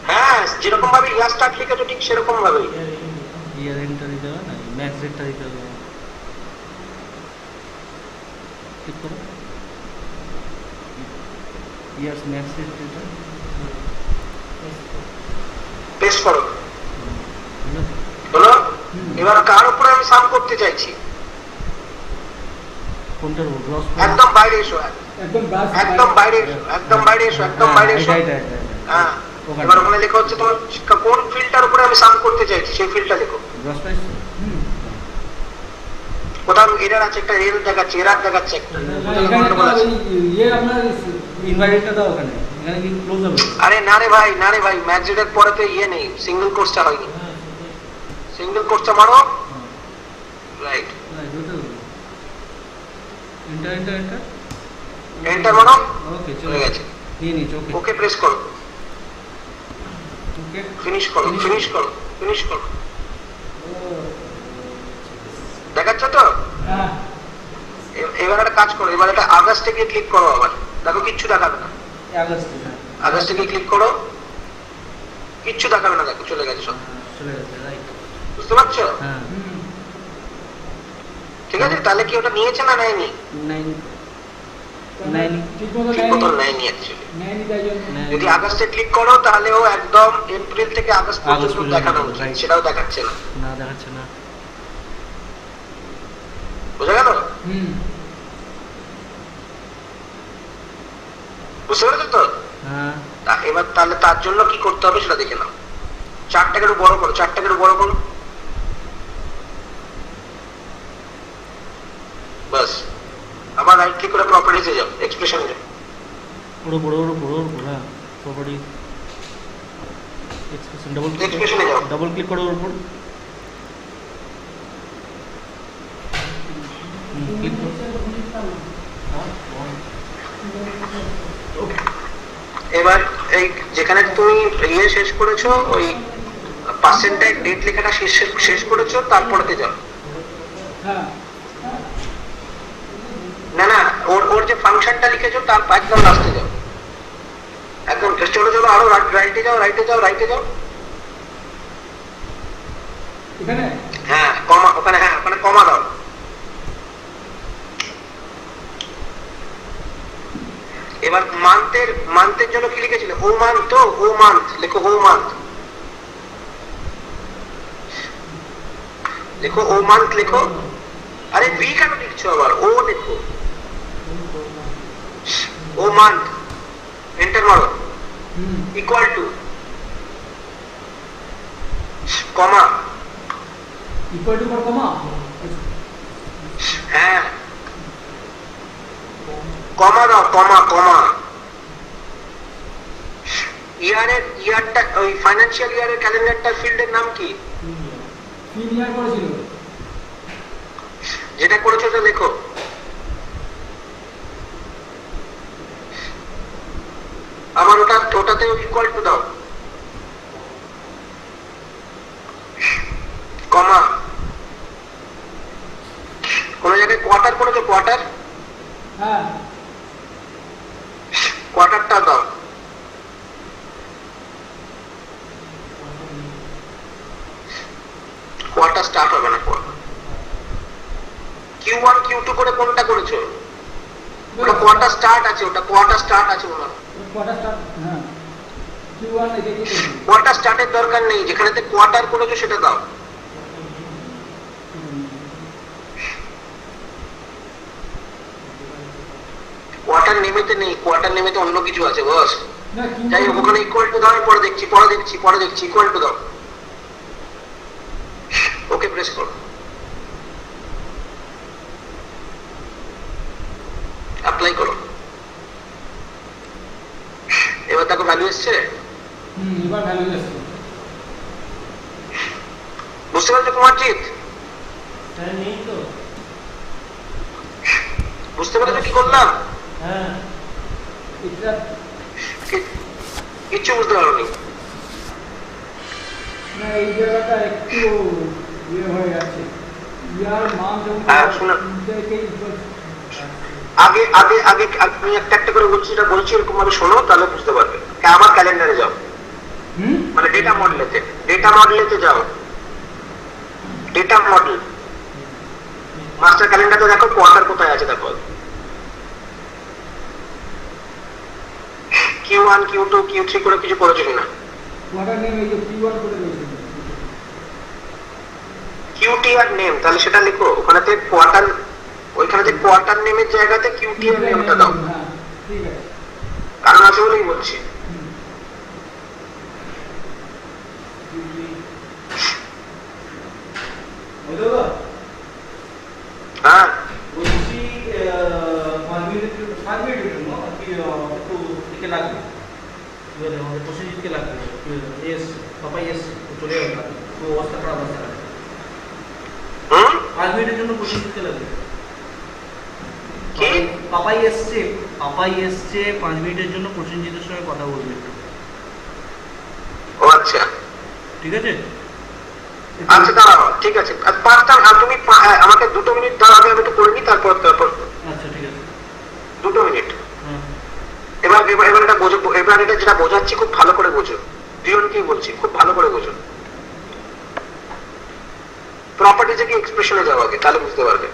হ্যাঁ যেরকম ভাবে ইয়ার স্টার্ট লিখেছো ঠিক সেরকম ভাবেই। ইয়ার এন্টার দিতে হবে না, ম্যাক্স রেটটা দিতে হবে। ক্লিক করো, ইয়ার্স ম্যাক্স রেট দিতে হবে। পেস্ট করো, ঠিক আছে? হলো? এবার কার উপরে আমি সাম করতে চাইছি? কোনটার উপর? গ্রস একদম বাইরে এসো, একদম ব্রাশ, একদম বাইরে এসো, একদম বাইরে এসো, একদম বাইরে এসো। এটা হ্যাঁ, ওখানে। এবার ওখানে লেখা হচ্ছে তোমার কোন ফিল্ডটার উপরে আমি সাম করতে চাইছি, সেই ফিল্ডটা লেখো। গ্রস প্রাইস কোথাও এরার আছে, একটা এরর দেখাচ্ছে, এরার দেখাচ্ছে একটা, কোথাও এখানে গন্ডগোল আছে। ইয়ে আপনার ইনভাইটটা দাও ওখানে, এখানে কি ক্লোজ হবে? আরে না রে ভাই, না রে ভাই, ম্যাক্সিডের পরে তো ইয়ে নেই, সিঙ্গেল কোর্সটা হয়নি। সিঙ্গেল কোর্সটা মারো, right, enter enter enter enter মারো, ওকে হয়ে চলে গেছে। নিয়ে নিচ্ছি। ওকে ওকে প্রেস করো, ওকে ফিনিশ করো, ফিনিশ করো, ফিনিশ করো। দেখাচ্ছ তো? হ্যাঁ, এবার একটা কাজ করো, এবার একটা আগস্টে গিয়ে ক্লিক করো, আবার দেখো কিচ্ছু দেখাবে না। আগস্ট আগস্টে গিয়ে ক্লিক করো, কিচ্ছু দেখাবে না, দেখো চলে গেছে সব, চলে গেছে, রাইট? বুঝতে পারছো? হ্যাঁ ঠিক আছে, তাহলে কি ওটা নিয়েছে না নেয়নি? নাইনি ঠিক মতো ঠিক মতো নেয়নি অ্যাকচুয়ালি। নেয়নি, তাই জন্য যদি আগস্টে ক্লিক করো তাহলে ও একদম এপ্রিল থেকে আগস্ট পর্যন্ত পর্যন্ত, দেখানো উচিত, right. সেটাও দেখাচ্ছে না। না দেখাচ্ছে না। বুঝা গেল? হুম, বুঝতে পেরেছো তো? হ্যাঁ এবার তাহলে তার জন্য কি করতে হবে সেটা দেখে নাও। চারটাকে একটু বড় করো, চারটাকে একটু বড় করো, বাস। আবার রাইট ক্লিক করে প্রপার্টিজে যাও, এক্সপ্রেশনে যাও। ওর উপর হ্যাঁ প্রপার্টি এক্সপ্রেশন Expression এ যাও। ডাবল ক্লিক করো ওর উপর, ক্লিক করো। এবার এই যেখানে তুমি ইয়ে শেষ করেছো, ওই পার্সেন্টাইজ ডেট লেখাটা শেষ করেছো, তারপরে যাও। হ্যাঁ, না না, ওর যে ফাংশনটা লিখেছো তার একদম লাস্টে যাও, একদম চলো চলো, আরো রাইটে যাও, রাইটে যাও, রাইটে যাও। এখানে হ্যাঁ কমা, ওখানে, হ্যাঁ ওখানে কমা দাও। এবার মান্থের জন্য কি লিখেছিল? ও মান্থ, তো ও মান্থ লেখো, ও মান্থ লেখো, ও মান্থ লেখো। আরে বি কেন লিখছো আবার? ও লেখো, ও মান্থ, এন্টার মারো, equal to comma, equal to পর কমা, হ্যাঁ কমা দাও, কমা কমা। ইয়ারটা, ওই ফাইন্যান্সিয়াল ইয়ারের ক্যালেন্ডারটার ফিল্ডের নাম কি? তিন ইয়ার করেছিল। যেটা করেছো ওটা লেখো। আবার ওটাতে ইকুয়াল টু দাও, কমা। কোন জায়গায় কোয়ার্টার করেছো? কোয়ার্টার হ্যাঁ কোয়ার্টারটা দাও। কোয়ার্টার স্টার্ট হবে না। Q1 Q2 করে কোনটা করেছো? ওটা কোয়ার্টার স্টার্ট আছে, ওটা কোয়ার্টার স্টার্ট আছে ওনার। কোয়ার্টার স্টার্ট, হ্যাঁ Q1 এটা কি করবে? কোয়ার্টার স্টার্টের দরকার নেই, যেখানেতে কোয়ার্টার করেছো সেটা দাও। কোয়ার্টার নেমেতে নেই, কোয়ার্টার নেমেতে অন্য কিছু আছে বস। না যাই হোক, ওখানে ইকুয়াল টু দাও, পরে দেখছি ইকুয়াল টু দাও। ওকে প্রেস করো, অ্যাপ্লাই করো। এবার দেখো ভ্যালু এসছে। এবার ভ্যালু আসছে। বুঝতে পারছো কুমারজিৎ? হ্যাঁ নেই তো। বুঝতে পেরেছো কি করলাম? হ্যাঁ এটা কিচ্ছু বুঝতে পারোনি। না এই জায়গাটা একটু ইয়ে হয়ে গেছে, ইয়ার মান যখন হ্যাঁ, শুনুন। আগে আগে আগে আমি একটা একটা করে বলছি, এটা বলছি এরকম ভাবে শোনো, তাহলে বুঝতে পারবে। আমার ক্যালেন্ডারে যাও, মানে ডেটা মডেলেতে যাও। ডেটা মডেল মাস্টার ক্যালেন্ডারে দেখো কোয়ার্টার কোথায় আছে, দেখো Q1 Q2 Q3 করে কিছু করেছো কিনা? কোয়ার্টার নেম এই যে Q1 করে রয়েছে। QTR নেম, তাহলে সেটা লিখো ওখানেতে কোয়ার্টার, ওইখানেতে কোয়ার্টার নেমের জায়গাতে QTR নেমটা দাও। হ্যাঁ ঠিক আছে, কারণ আছে বলেই বলছি। হ্যাঁ বলছি 5 মিনিটের জন্য আর কি একটু দিকে লাগবে, কি বলে আমাদের প্রসেনজিৎকে লাগবে। এস পাপাই এস চলে যাবে, তো অবস্থা খারাপ আছে। 5 মিনিটের জন্য প্রসেনজিৎকে লাগবে। কি? পাপাই এসছে 5 মিনিটের জন্য প্রসেনজিতের সঙ্গে কথা বলবে একটু, ও আচ্ছা ঠিক আছে? আচ্ছা দাঁড়াও, ঠিক আছে। আর পাঁচটা, আর তুমি আমাকে 2 মিনিট দাও, আগে আমি একটু করে নিই, তারপর আচ্ছা ঠিক আছে। 2 মিনিট। হ্যাঁ এবার এবার এবার এটা বোঝো, এবার এটা যেটা বোঝাচ্ছি খুব ভালো করে বোঝো, দুজনকেই বলছি খুব ভালো করে বোঝো। প্রপার্টিজে কি এক্সপ্রেশনে যাও আগে, তাহলে বুঝতে পারবে।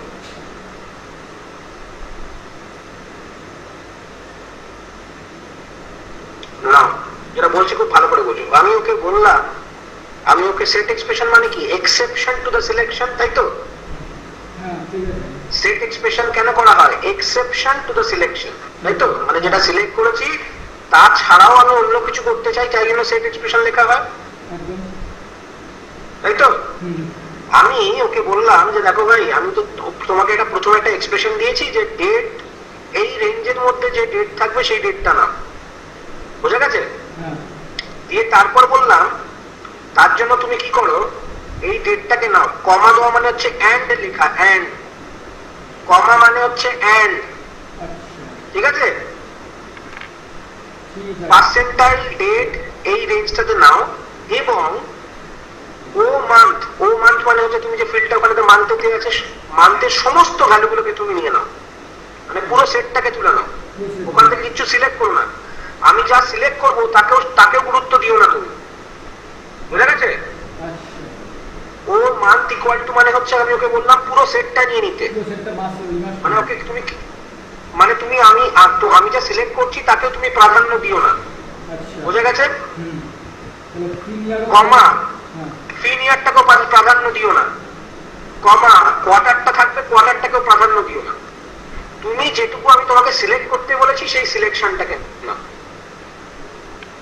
না, যেটা বলছি খুব ভালো করে বোঝো। আমি ওকে বললাম, আমি ওকে সেট এক্সপ্রেশন মানে কি, এক্সেপশন টু দ্য সিলেকশন, তাই তো? হ্যাঁ ঠিক আছে। সেট এক্সপ্রেশন কেন করা হয়? এক্সেপশন টু দ্য সিলেকশন, তাই তো? মানে যেটা সিলেক্ট করেছি তাছাড়াও আমি অন্য কিছু করতে চাই, তাই জন্য সেট এক্সপ্রেশন লেখা হয়, একদম। তাই তো? আমি ওকে বললাম যে দেখো ভাই, আমি তো তোমাকে এটা প্রথমে একটা এক্সপ্রেশন দিয়েছি যে ডেট, এই রেঞ্জের মধ্যে যে ডেট থাকবে সেই ডেটটা না, বোঝা গেছে? হ্যাঁ দিয়ে তারপর বললাম তার জন্য তুমি কি করো, এই ডেটটাকে নাও, কমা দেওয়া মানে হচ্ছে অ্যান্ড লেখা, অ্যান্ড কমা মানে হচ্ছে অ্যান্ড, আচ্ছা ঠিক আছে? ঠিক আছে। পার্সেন্টাইল ডেট এই রেঞ্জটাতে নাও, এবং ও মান্থ মানে হচ্ছে তুমি যে ফিল্ডটা ওখানে মান্থে দিয়ে আছে, মান্থের সমস্ত ভ্যালুগুলোকে তুমি নিয়ে নাও, মানে পুরো সেটটাকে তুলে নাও, ওখান থেকে কিছু সিলেক্ট করো না। আমি যা সিলেক্ট করবো তাকেও গুরুত্ব দিও না তুমি, বুঝা গেছে? আচ্ছা ও মান্থ ইকুয়াল টু মানে হচ্ছে, আমি ওকে বললাম পুরো সেটটা নিয়ে নিতে, পুরো সেটটা মাস মানে ওকে তুমি মানে তুমি আমি যা সিলেক্ট করছি তাকেও তুমি প্রাধান্য দিও না, আচ্ছা বুঝা গেছে? তাহলে প্রিমিয়ার কমা হ্যাঁ প্রিমিয়ারটাকেও প্রাধান্য দিও না, কমা কোয়ার্টারটা থাকবে, কোয়ার্টারটাকেও প্রাধান্য দিও না। তুমি যেটুকু আমি তোমাকে সিলেক্ট করতে বলেছি সেই সিলেকশনটাকে না,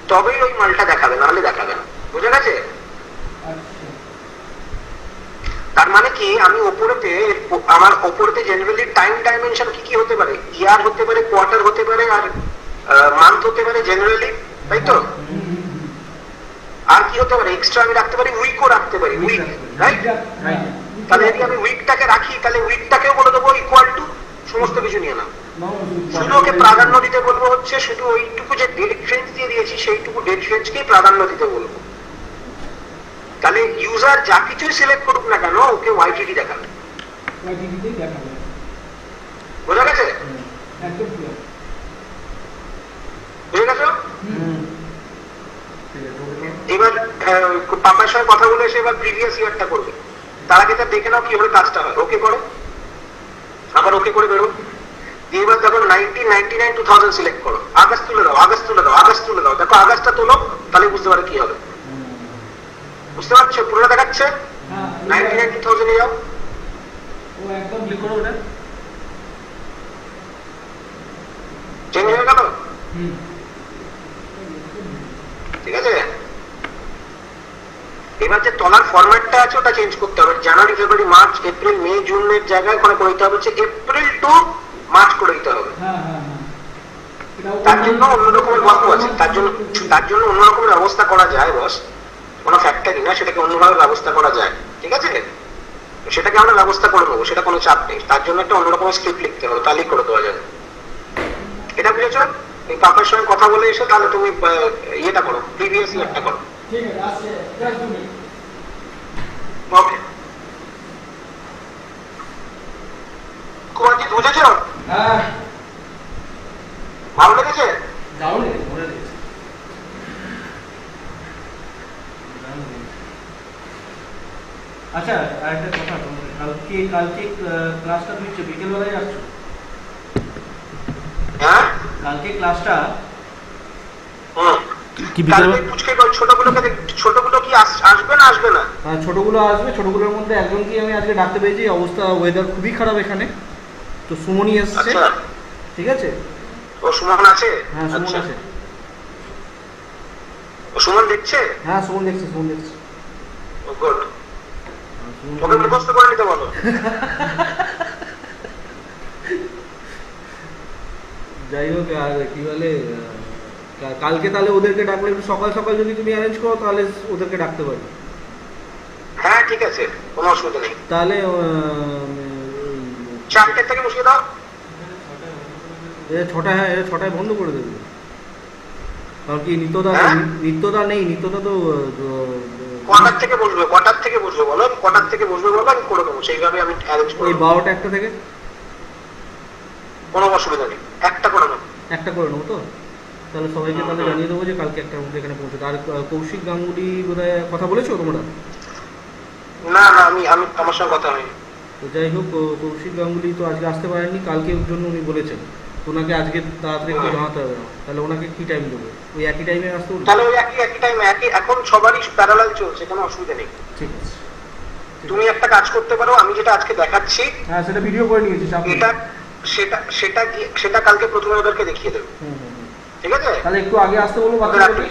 তবেই ওই মালটা দেখাবে, নাহলে দেখাবে না, বুঝা গেছে? আচ্ছা তার মানে কি, আমি ওপরেতে আমার ওপরেতে জেনারেলি টাইম ডাইমেনশন কি কি হতে পারে, ইয়ার হতে পারে, কোয়ার্টার হতে পারে, আর মান্থ হতে পারে জেনারেলি, তাই তো? আর কি হতে পারে এক্সট্রা, আমি রাখতে পারি উইকও রাখতে পারি, উইক, রাইট? তাহলে যদি আমি উইকটাকে রাখি, তাহলে উইকটাকেও বলে দেবো ইকুয়াল টু সমস্ত কিছু নিয়ে নাও, শুধু ওকে প্রাধান্য দিতে বলবো হচ্ছে শুধু ওইটুকু যে ডেট রেঞ্জ দিয়ে দিয়েছি সেইটুকু ডেট রেঞ্জকেই প্রাধান্য দিতে বলবো। তাহলে ইউজার যা কিছুই সিলেক্ট করুক না কেন, ওকে ওয়াইটিডি দেখাবে, ওয়াইটিডিতেই দেখাবে। বোঝা গেছে? একদম ক্লিয়ার। বুঝে গেছো? ঠিক আছে, ওকে করো। এবার পাপার সঙ্গে কথা বলে এসে এবার প্রিভিয়াস ইয়ারটা করবে। তার আগে তার দেখে নাও কিভাবে কাজটা হয়। ওকে করে আবার ওকে করে বেরো। দিয়ে এবার দেখো 1999 2000 সিলেক্ট করো। আগস্ট তুলে দাও, আগস্ট তুলে দাও, আগস্ট তুলে দাও। দেখো আগস্টটা তোলো, তাহলে বুঝতে পারে কি হবে। বুঝতে পারছো? পুরোটা দেখাচ্ছে। হ্যাঁ 99 2000 এ যাও। ও একদম ক্লিক করো ওটা। চেঞ্জ হয়ে গেল। হুম ঠিক আছে, এবার যে তলার ফরম্যাটটা আছে ওটা চেঞ্জ করতে হবে। জানুয়ারি ফেব্রুয়ারি মার্চ এপ্রিল মে জুনের জায়গায় করে দিতে হবে হচ্ছে এপ্রিল টু মার্চ করে দিতে হবে। হ্যাঁ হ্যাঁ হ্যাঁ এটাও তার জন্য অন্য রকমের গল্প আছে। তার জন্য অন্য রকমের ব্যবস্থা করা যায় বস। কোনো ফ্যাক্টরি না, সেটাকে অন্যভাবে ব্যবস্থা করা যায়। ঠিক আছে, সেটাকে আমরা ব্যবস্থা করে নেবো, সেটা কোনো চাপ নেই। তার জন্য একটা অন্য রকমের স্ক্রিপ্ট লিখতে হবে, তাহলেই করে দেওয়া যাবে। এটা বুঝেছো? এই পাপার সঙ্গে কথা বলে এসে তাহলে তুমি ইয়েটা করো, প্রিভিয়াস ইয়ারটা করো। ঠিক আছে আসছে জাস্ট 2 মিনিট। ওকে, কুমারজি বুঝেছো? হ্যাঁ ভালো লেগেছে? দারুণ লেগেছে, মনে লেগেছে। দারুণ লেগেছে। আচ্ছা, আরেকটা কথা, তোমাদের কালকে ক্লাসটা তুমি বিকেলবেলায় যাচ্ছ? হ্যাঁ, কালকে ক্লাসটা হুম। কি কালকে পুচকে ছোটগুলো কি আসবে না আসবে না? ছোটগুলো আসবে। ছোটগুলোর মধ্যে একজনকে আমি আজকে ডাকতে পেরেছি। অবস্থা, ওয়েদার খুবই খারাপ এখানে, তো সুমনই এসছে। আচ্ছা, ঠিক আছে, ও সুমন আছে? হ্যাঁ সুমন আচ্ছা। আছে। ও সুমন দেখছে? হ্যাঁ সুমন দেখছে, সুমন দেখছে। ও গুড। সুমন- ওকে মুখস্থ করে নিতে বলো। যাই হোক, আর কি বলে, কালকে তাহলে ওদেরকে ডাকলে একটু সকাল সকাল যদি তুমি অ্যারেঞ্জ করো তাহলে ওদেরকে ডাকতে পারি। হ্যাঁ ঠিক আছে, কোনো অসুবিধা নেই। তাহলে 4টে থেকে বসিয়ে দাও। ছটায়, হ্যাঁ 6টায় বন্ধ করে দেবে। কারণ কি নিত্যদা হ্যাঁ? নেই, নিত্যদা তো কটার থেকে বসবে বলো? কটার থেকে বসবে বলো, আমি করে দেবো। সেইভাবে আমি অ্যারেঞ্জ করে ওই দেবো। 12টা 1টা থেকে কোনো অসুবিধা নেই, একটা করে দেবো। একটা করে নেবো। তো তাহলে সবাইকে তাহলে জানিয়ে দেবো যে কালকে 1টার মধ্যে এখানে পৌঁছে। আর কৌশিক গাঙ্গুলি বোধহয় কথা বলেছো তোমরা? না না, আমি আমার সঙ্গে কথা হয়নি। তো যাই হোক, কৌশিক গাঙ্গুলি তো আজকে আসতে পারেননি। কালকে ওর জন্য উনি বলেছেন, তো ওনাকে আজকে তাড়াতাড়ি একটু জানাতে হবে। তাহলে ওনাকে কি টাইম দেবো? ওই একই টাইমে আসতে বলবো? তাহলে ওই একই টাইমে এখন সবারই প্যারালাল চলছে, কোনো অসুবিধা নেই। ঠিক আছে। তুমি একটা কাজ করতে পারো, আমি যেটা আজকে দেখাচ্ছি হ্যাঁ সেটা ভিডিও করে নিয়েছি, চাপ নেই। সেটা কালকে প্রথমে ওদেরকে দেখিয়ে দেবে। হুম। ঠিক আছে, তাহলে একটু আগে আসতে বলবো ওদের বাচ্চাগুলোকে।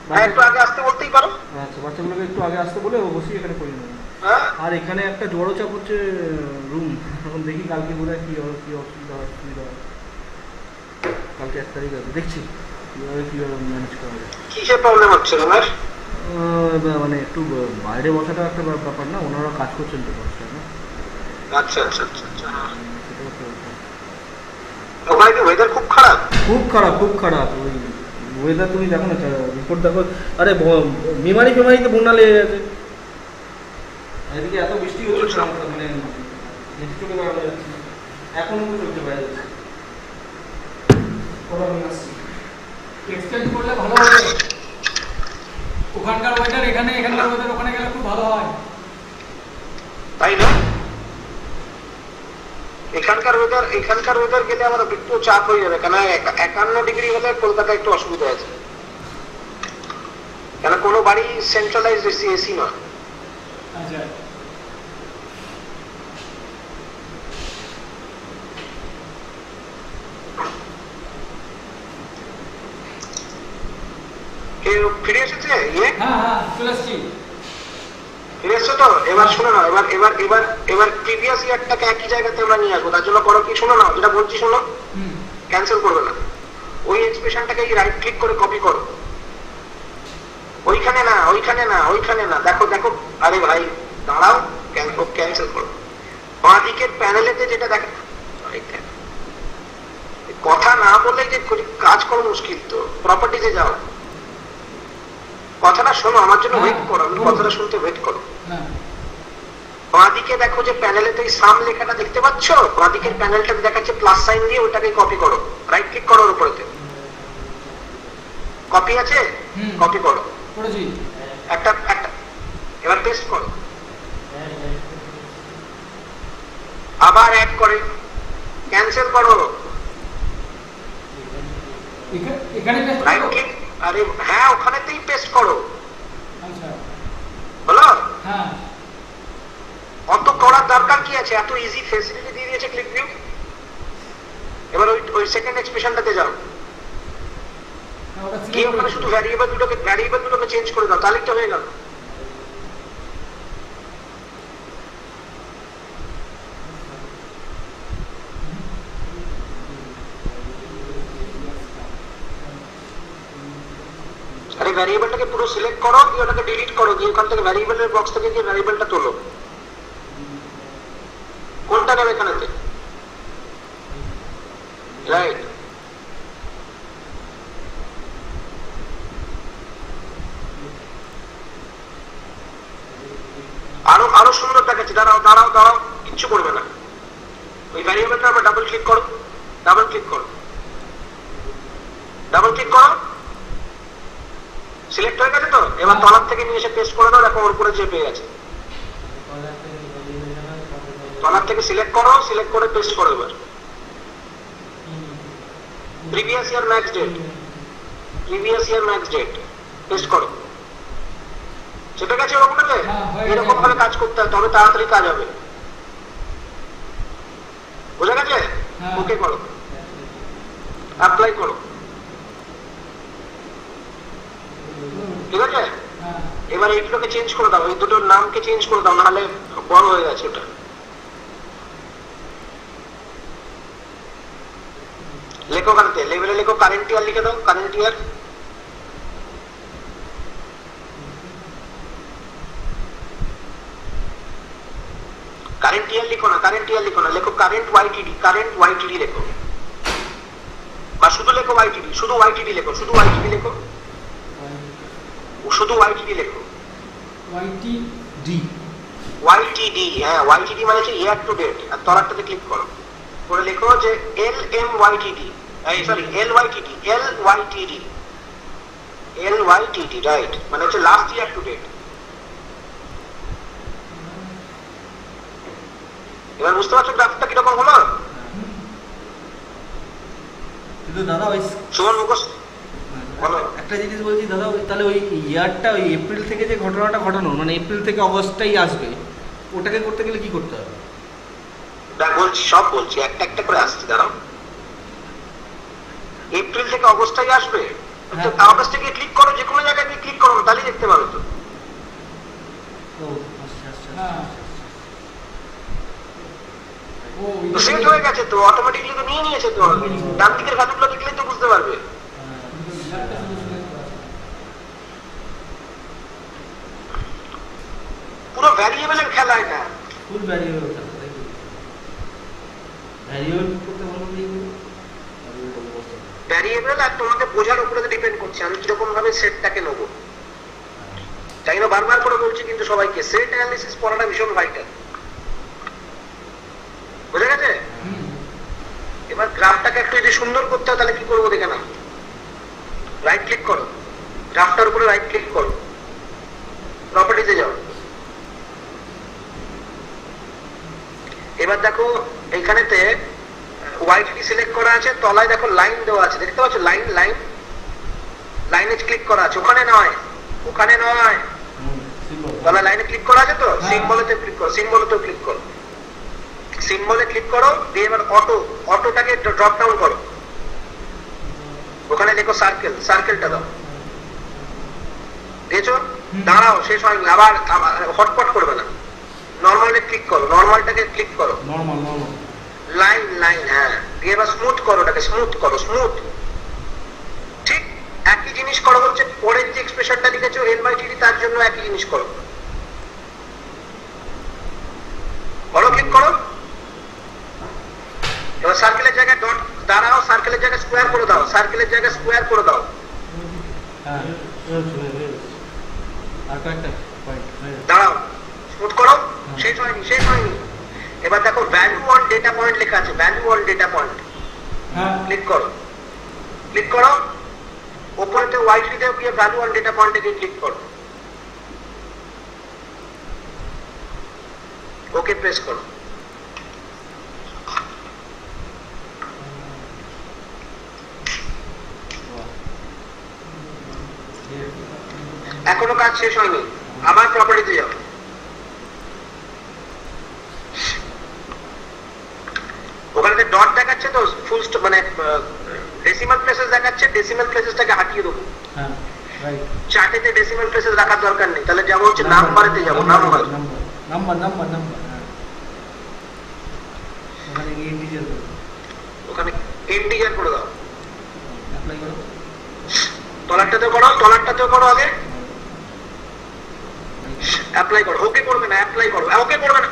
হ্যাঁ একটু আগে আসতে বলতেই পারো। আচ্ছা, বাচ্চাগুলোকে একটু আগে আসতে বলে বসি এখানে করে নেবো। হ্যাঁ, আর এখানে একটা জড়ো চাপ হচ্ছে রুম। এখন দেখি কালকে বোধহয় কি হবে, কি অসুবিধা হয়, সুবিধা হয়। কালকে 1 তারিখ আছে, দেখছি কিভাবে ম্যানেজ করা যায়। কিসের প্রবলেম হচ্ছে তোমার? মানে একটু বাইরে বসাটা একটা ব্যাপার না, ওনারা কাজ করছেন তো দশটায় না। আচ্ছা আচ্ছা আচ্ছা আচ্ছা। সেটা হচ্ছে ব্যাপার। ওখানে কি ওয়েদার খুব খারাপ? খুব খারাপ। ওই ওয়েদার তুমি দেখো না, রিপোর্ট দেখো। আরে ফেমারিতে বন্যা লেগে গেছে। এদিকে এত বৃষ্টি হচ্ছে, মানে চলে বেড়ানো যাচ্ছে, এখনো তো চলছে বাইরে যাচ্ছে। এক্সচেঞ্জ করলে ভালো হবে। ওখানকার ওয়েদার এখানকার ওয়েদার ওখানে গেলে খুব ভালো হয়। তাই না? এখানকার ওয়েদার গেলে আমার একটু চাপ হয়ে যাবে, কেন 51 ডিগ্রি হলে কলকাতায় একটু অসুবিধা আছে। কেন কোনো বাড়ি সেন্ট্রালাইজড এসি নয়। আচ্ছা কেউ ফিরে এসেছে? হ্যাঁ হ্যাঁ চলে এসছি। ফিরে এসছো তো? এবার শোনো না, এবার প্রিভিয়াস ইয়ারটাকে একই জায়গাতে আমরা নিয়ে আসবো। তার জন্য করো কি, শোনো না যেটা বলছি, শোনো, হুম ক্যান্সেল করবে না। ওই এক্সপ্রেশনটাকে রাইট ক্লিক করে কপি করো। ওইখানে না, দেখো। আরে ভাই দাঁড়াও, ক্যান্সেল করো। বাঁ দিকের প্যানেলেতে যেটা দেখা, কথা না বলে যে কাজ করো মুশকিল তো। প্রপার্টিতে যাও, কথাটা শোনো, আমার জন্য ওয়েট করো, আমি কথাটা শুনতে ওয়েট করো। হ্যাঁ বাঁদিকে দেখো যে প্যানেলে তো এই সাম লেখাটা দেখতে পাচ্ছ, বাঁদিকের প্যানেলটা দেখাচ্ছে প্লাস সাইন দিয়ে, ওটাকে কপি করো, রাইট ক্লিক করো ওর উপরেতে, কপি আছে, কপি করো, করেছি। একটা একটা এবার পেস্ট করো, আবার অ্যাড করে ক্যান্সেল করো, এখানে পেস্ট রাইট করব? ক্লিক, আরে হ্যাঁ ওখানেতেই পেস্ট করো, আচ্ছা হলো? হ্যাঁ অত করার দরকার কি আছে, এত ইজি ফেসিলিটি দিয়ে দিয়েছে ক্লিক ভিউ। এবার ওই সেকেন্ড এক্সপ্রেশনটাতে যাও, ওটা কি ওখানে শুধু ভ্যারিয়েবল দুটোকে চেঞ্জ করে দাও, তাহলে তো হয়ে গেল। আরে ভ্যারিয়েবলটাকে পুরো সিলেক্ট করো, দিয়ে ওটাকে ডিলিট করো, দিয়ে ওখান থেকে ভ্যারিয়েবলের বক্স থেকে গিয়ে ভ্যারিয়েবলটা তোলো, কোনটা নেবে এখানেতে, রাইট। আরো আরো সুন্দর দেখাচ্ছে, দাঁড়াও দাঁড়াও দাঁড়াও, কিচ্ছু করবে না, ওই ভ্যারিয়েবলটা আবার ডাবল ক্লিক করো, ডাবল ক্লিক করো, ডাবল ক্লিক করো, সিলেক্ট হয়ে গেছে তো, এবার তলার থেকে নিয়ে এসে পেস্ট করে দাও, দেখো ওর উপরে চেপে গেছে, তলার থেকে সিলেক্ট করো, সিলেক্ট করে পেস্ট করো, এবার previous year max date, previous year max date paste করো, চেপে গেছে ওর উপরে। এরকম ভাবে কাজ করতে হয়, তবে তাড়াতাড়ি কাজ হবে, বোঝা গেছে? ওকে করো, অ্যাপ্লাই করো, ঠিক আছে? এবার এইগুলোকে চেঞ্জ করে দাও, এই দুটোর নামকে চেঞ্জ করে দাও, নাহলে বড় হয়ে গেছে ওটা। লেখো কানতে, লেভেলে লেখো কারেন্ট ইয়ার লিখে দাও, কারেন্ট ইয়ার, কারেন্ট ইয়ার লিখো না, কারেন্ট ইয়ার লিখো না, লেখো কারেন্ট ওয়াইটিডি, কারেন্ট ওয়াইটিডি লেখো, বা শুধু লেখো ওয়াইটিডি, শুধু ওয়াইটিডি লেখো, শুধু ওয়াইটিডি লেখো, শুধু ওয়াইটিডি লেখো, ওয়াইটিডি, ওয়াইটিডি, হ্যাঁ ওয়াইটিডি মানে হচ্ছে ইয়ার টু ডেট, আর তলারটাতে ক্লিক করো, করে লেখো যে এল এম ওয়াইটিডি, সরি এল ওয়াইটিডি, এল ওয়াইটিডি, এল ওয়াইটিডি, রাইট, মানে হচ্ছে লাস্ট ইয়ার টু ডেট। এবার বুঝতে পারছো গ্রাফটা কিরকম হলো? কিন্তু দাদা ওই সুমন মুখোশ বলো। একটা জিনিস বলছি দাদা, ওই তাহলে ওই ইয়ারটা ওই এপ্রিল থেকে যে ঘটনাটা ঘটানো, মানে এপ্রিল থেকে অগস্টটাই আসবে, ওটাকে করতে গেলে কি করতে হবে? দেখ বলছি, সব বলছি, একটা একটা করে আসছি, দাঁড়াও। এপ্রিল থেকে অগস্টটাই আসবে, অগস্ট থেকে ক্লিক করো, যে কোনো জায়গায় ক্লিক করো, তাহলেই দেখতে পাবে তো। ও আচ্ছা আচ্ছা হ্যাঁ ও সেট হয়ে গেছে তো, অটোমেটিকলি তো নিয়ে নিয়েছে তো, ডান দিকের ভ্যালুগুলো দেখলেই তো বুঝতে পারবে। পুরো ভ্যারিয়েবলের খেলা এটা, ফুল ভ্যারিয়েবল থাকে, তাই তো? ভ্যারিয়েবল করতে ভালো ভ্যারিয়েবল আর তোমাকে বোঝার উপরে ডিপেন্ড করছে, আমি কিরকম ভাবে সেটটাকে নেবো। তাই না, বারবার করে বলছি কিন্তু সবাইকে, সেট অ্যানালিসিস পড়াটা ভীষণ ভাইটাল, বুঝা গেছে? এবার গ্রাফটাকে একটু যদি সুন্দর করতে হয় তাহলে কি করবো দেখে না, রাইট ক্লিক করো, গ্রাফটার উপরে রাইট ক্লিক করো, প্রপার্টিতে যাও, এবার দেখো এইখানেতে ওয়াইডলি সিলেক্ট করা আছে, তলায় দেখো লাইন দেওয়া আছে, দেখতে পাচ্ছ লাইন, লাইন লাইনে ক্লিক করা আছে, ওখানে নয়, ওখানে নয়, তলায় লাইনে ক্লিক করা আছে তো, সিম্বলেতে ক্লিক করো, সিম্বলেতেও ক্লিক করো, সিম্বলে ক্লিক করো, দিয়ে এবার অটো, অটোটাকে ড্রপ ডাউন করো, ওখানে দেখো সার্কেল, সার্কেলটা দাও, দিয়েছো? দাঁড়াও, শেষ হয়নি, আবার হটপট করবে না, নর্মালে ক্লিক করো, নর্মালটাকে ক্লিক করো, নরমাল নরমাল লাইন লাইন, হ্যাঁ, দিয়ে এবার স্মুথ করো, ওটাকে স্মুথ করো, স্মুথ, ঠিক একই জিনিস করো, হচ্ছে পরের যে এক্সপ্রেশনটা লিখেছো এল বাই টিডি, তার জন্য একই জিনিস করো, বলো ক্লিক করো, এবার সার্কেলের জায়গায় ডট, দাঁড়াও, সার্কেলের জায়গায় স্কোয়ার করে দাও, সার্কেলের জায়গায় স্কোয়ার করে দাও, হ্যাঁ আর কয়েকটা পয়েন্ট দাঁড়াও, স্মুথ করো, শেষ হয়নি, শেষ হয়নি। এবার দেখো ভ্যালু অন ডেটা পয়েন্ট লেখা আছে, ভ্যালু অন ডেটা পয়েন্ট, হ্যাঁ ক্লিক করো, ক্লিক করো। ওপরেতে ওয়াইটিতে গিয়ে ভ্যালু অন ডেটা পয়েন্টে গিয়ে ক্লিক করো, ওকে প্রেস করো। এখনো কাজ শেষ হয়নি, আবার প্রপার্টিতে যাও। ওখানে ডট দেখাচ্ছে তো, ফুল মানে ডেসিমাল প্লেসেস দেখাচ্ছে, ডেসিমাল প্লেসেসটাকে হাটিয়ে দেবো। হ্যাঁ রাইট। চার্টেতে ডেসিমাল প্লেসেস রাখার দরকার নেই, তাহলে যাবো হচ্ছে নাম্বারেতে যাবো, নাম্বার। নাম্বার নাম্বার নাম্বার হ্যাঁ, ওখানে গিয়ে ইন্টিজার করো, ওখানে ইন্টিজার করে দাও। অ্যাপ্লাই করো, তলারটাতেও করো, তলারটাতেও করো, আগে অ্যাপ্লাই করো। ওকে করবে না, অ্যাপ্লাই করো, ওকে করবে না।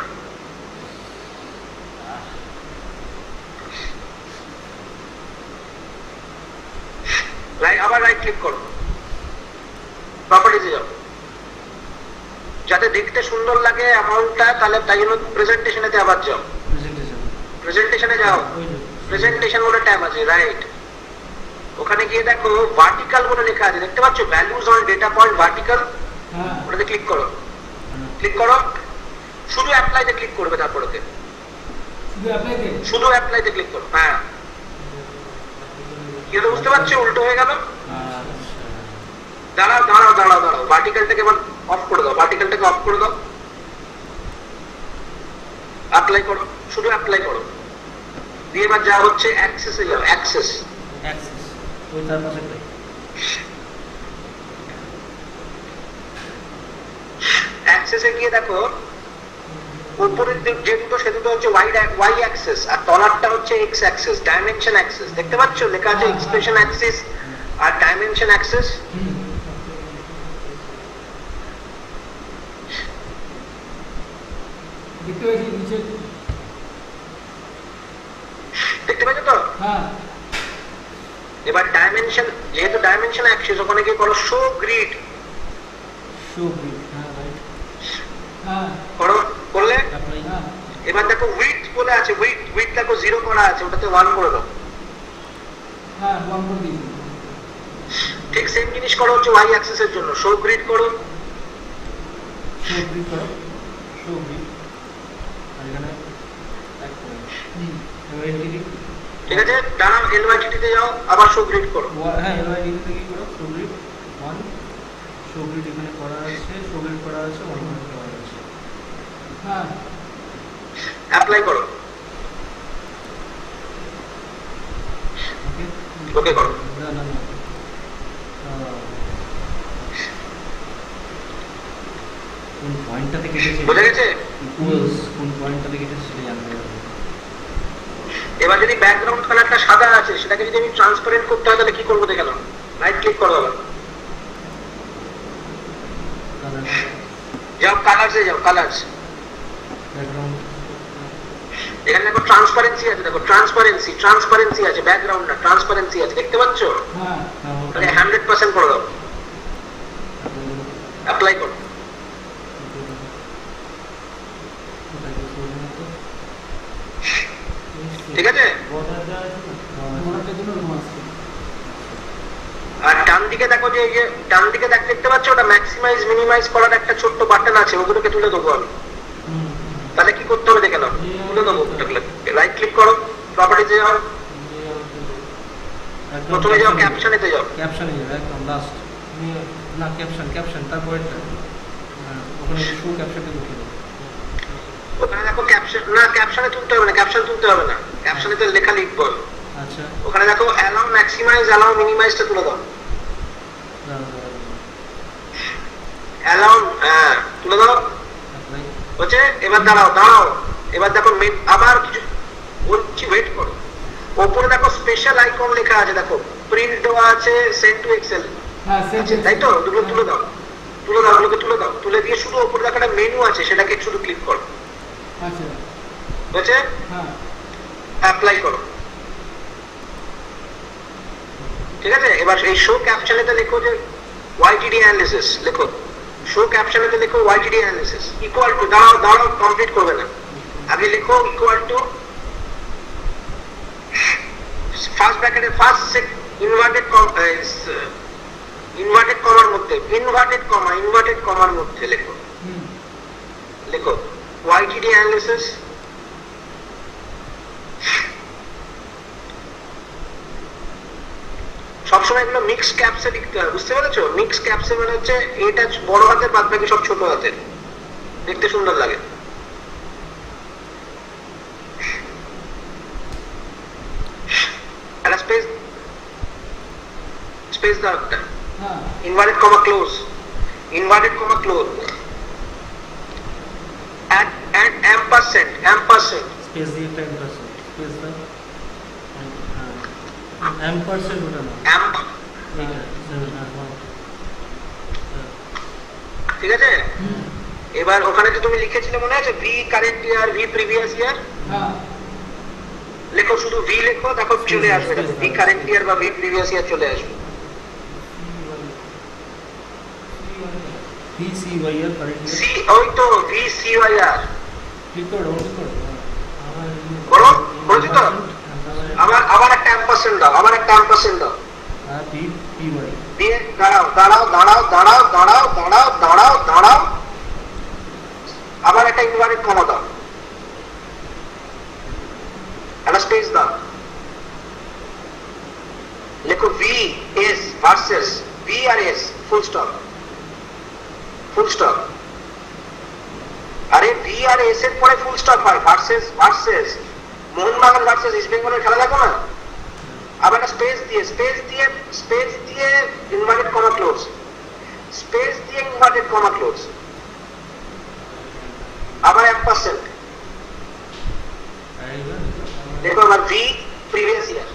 আবার রাইট ক্লিক করো, প্রপার্টিতে যাও। যাতে দেখতে সুন্দর লাগে অ্যামাউন্টটা, তাহলে তাই জন্য প্রেজেন্টেশনেতে আবার যাও, প্রেজেন্টেশন, প্রেজেন্টেশনে যাও, ওই যে প্রেজেন্টেশন বলে ট্যাব আছে, রাইট। ওখানে গিয়ে দেখো ভার্টিক্যাল বলে লেখা আছে, দেখতে পাচ্ছ values on data point vertical, হ্যাঁ ওটাতে ক্লিক করো, ক্লিক করো। শুধু অ্যাপ্লাইতে ক্লিক করবে, তারপর ওকে শুধু অ্যাপ্লাইতে, শুধু অ্যাপ্লাইতে ক্লিক করো। হ্যাঁ, কি হলো বুঝতে পারছো? উল্টো হয়ে গেল। দাঁড়াও দাঁড়াও দাঁড়াও দাঁড়াও, ভার্টিক্যালটাকে এবার অফ করে দাও, ভার্টিক্যালটাকে অফ করে দাও, অ্যাপ্লাই করো, শুধু অ্যাপ্লাই করো। দিয়ে এবার যা হচ্ছে অ্যাক্সেসে যাও, অ্যাক্সেস, অ্যাক্সেস, ওই তার পাশেরটাই। অ্যাক্সেসে গিয়ে দেখো উপরের যে দুটো, সে দুটো হচ্ছে ওয়াই অ্যাক্সেস, আর তলারটা হচ্ছে এক্স অ্যাক্সেস, ডাইমেনশন অ্যাক্সেস। দেখতে পাচ্ছ লেখা আছে এক্সপ্রেশন অ্যাক্সেস আর ডাইমেনশন অ্যাক্সেস। দেখতে পাচ্ছি নিচে, দেখতে পাচ্ছ তো? হ্যাঁ এবার ডাইমেনশন, যেহেতু ডাইমেনশন অ্যাক্সেস, ওখানে গিয়ে করো শো গ্রিড, শো গ্রিড, হ্যাঁ রাইট, হ্যাঁ করো, করলে অ্যাপ্লাই। হ্যাঁ এবার দেখো উইথ বলে আছে, উইথ, উইথ দেখো 0 করা আছে, ওটাতে 1 করে দাও। হ্যাঁ ওয়ান করে দিয়েছি। ঠিক সেম জিনিস করো হচ্ছে ওয়াই অ্যাক্সেসের জন্য, শো গ্রিড করো, শো গ্রিড করো, শো গ্রিড, আর এখানে এক করে এবার এন্টিটি, ঠিক আছে? ডানা এলওয়াইটি তে যাও, আবার শো গ্রিড করো। হ্যাঁ এবার এন্টিটি কি করো, শো গ্রিড 1, শো গ্রিড এখানে করা আছে, শো গ্রিড করা আছে, 1 করা আছে, হ্যাঁ অ্যাপ্লাই করো, ওকে, ওকে করো। না না না, কোন পয়েন্টটাতে কেটেছে, বুঝা গেছে? ইকুয়ালস কোন পয়েন্টটাতে কেটেছে সেটা জানতে হবে। এবার যদি ব্যাকগ্রাউন্ড কালারটা সাদা আছে, সেটাকে যদি আমি ট্রান্সপারেন্ট করতে হয়, তাহলে কি করবো দেখে নাও। রাইট ক্লিক করো, আবার যাও কালার্সে যাও, কালার্স। ব্যাকগ্রাউন্ড, এখানে দেখো ট্রান্সপারেন্সি আছে, দেখো ট্রান্সপারেন্সি, ট্রান্সপারেন্সি আছে, ব্যাকগ্রাউন্ড না ট্রান্সপারেন্সি আছে, দেখতে পাচ্ছ? হ্যাঁ তাহলে 100% করে দাও, অ্যাপ্লাই করো। ঠিক আছে? ওটার জন্য রুম আসছে। আর ডান দিকে দেখো যে এই যে ডান দিকে দেখতে পাচ্ছ, ওটা ম্যাক্সিমাইজ মিনিমাইজ করার একটা ছোট্ট বাটন আছে, ওগুলোকে তুলে দেবো আমি। তাহলে কি করতে হবে দেখে নাও, তুলে দেবো। রাইট ক্লিক করো, প্রপার্টিতে যাও, প্রথমে যাও ক্যাপশনেতে যাও, ক্যাপশনে যাবে একদম লাস্ট, না ক্যাপশন, ক্যাপশন তারপরেরটা, ওখানে শো ক্যাপশনটা ঢুকিয়ে দেবো। ওখানে দেখো ক্যাপশন, না ক্যাপশনে তুলতে হবে না, ক্যাপশন তুলতে হবে না, ক্যাপশনে তো লেখা লিখবো। আচ্ছা, ওখানে দেখো অ্যালাউ ম্যাক্সিমাইজ, অ্যালাউ মিনিমাইজটা তুলে দাও, অ্যালাউ, হ্যাঁ তুলে দাও, অ্যাপ্লাই, হচ্ছে। এবার দাঁড়াও দাঁড়াও, এবার দেখো আবার কিছু বলছি, ওয়েট করো। ওপরে দেখো স্পেশাল আইকন লেখা আছে, দেখো প্রিন্ট দেওয়া আছে, সেন্ড টু এক্সেল, হ্যাঁ সেন্ড, তাই তো? দুটো তুলে দাও, তুলে দাও, ওগুলোকে তুলে দাও, তুলে দিয়ে শুধু ওপরে দেখো একটা মেনু আছে, সেটাকে শুধু ক্লিক করো, আচ্ছা বুঝছে? হ্যাঁ অ্যাপ্লাই করো, ঠিক আছে? এবার এই শো ক্যাপশনেতে লেখো যে ওয়াইটিডি অ্যানালিসিস লেখো, শো ক্যাপশনেতে লেখো ওয়াইটিডি অ্যানালিসিস ইকুয়াল টু, দাঁড়াও দাঁড়াও কমপ্লিট করবে না, আগে লেখো ইকুয়াল টু ফার্স্ট ব্র্যাকেটে ফার্স্ট ইনভার্টেড কমার মধ্যে ইনভার্টেড কমার মধ্যে লেখো লেখো ওয়াইটিডি অ্যানালিসিস সবসময় এগুলো মিক্স ক্যাপসে লিখতে হয়, বুঝতে পেরেছো? মিক্স ক্যাপসে মানে হচ্ছে এটা বড় হাতের বাদ বাকি সব ছোট হাতের, দেখতে সুন্দর লাগে। একটা স্পেস দাও একটা, হ্যাঁ inverted comma close add ampersand space দিয়ে একটা এম্পারসেন্ট স্পেস দাও এম্পারসেন্ট ওটা না ঠিক আছে? এবার ওখানে যে তুমি লিখেছিলে মনে আছে V current year V previous year, হ্যাঁ লেখো শুধু ভি লেখো, দেখো চলে আসবে, দেখো ভি কারেন্ট ইয়ার বা ভি প্রিভিয়াস ইয়ার চলে আসবে। VCYR কারেন্ট সি ওই তো ভি সি ওয়াই আর ক্লিক করো ক্লিক করো বলো বলছি তো, আবার একটা ampersand দাও, আবার একটা ampersand দাও আর PY দিয়ে দাঁড়াও আবার একটা ইনভার্টেড কমা দাও, একটা স্পেস দাও, লেখো ভি এস ভার্সেস ভি আর এস ফুল স্টপ আরে ভি আর এস এর পরে ফুল স্টপ হয়, ভার্সেস মোহনবাগান ভার্সেস ইস্ট বেঙ্গলের খেলা দেখো না, আবার একটা স্পেস দিয়ে ইনভার্টেড কমা ক্লোজ, স্পেস দিয়ে ইনভার্টেড কমা ক্লোজ, আবার ampersand, দেখো আবার ভি প্রিভিয়াস ইয়ার,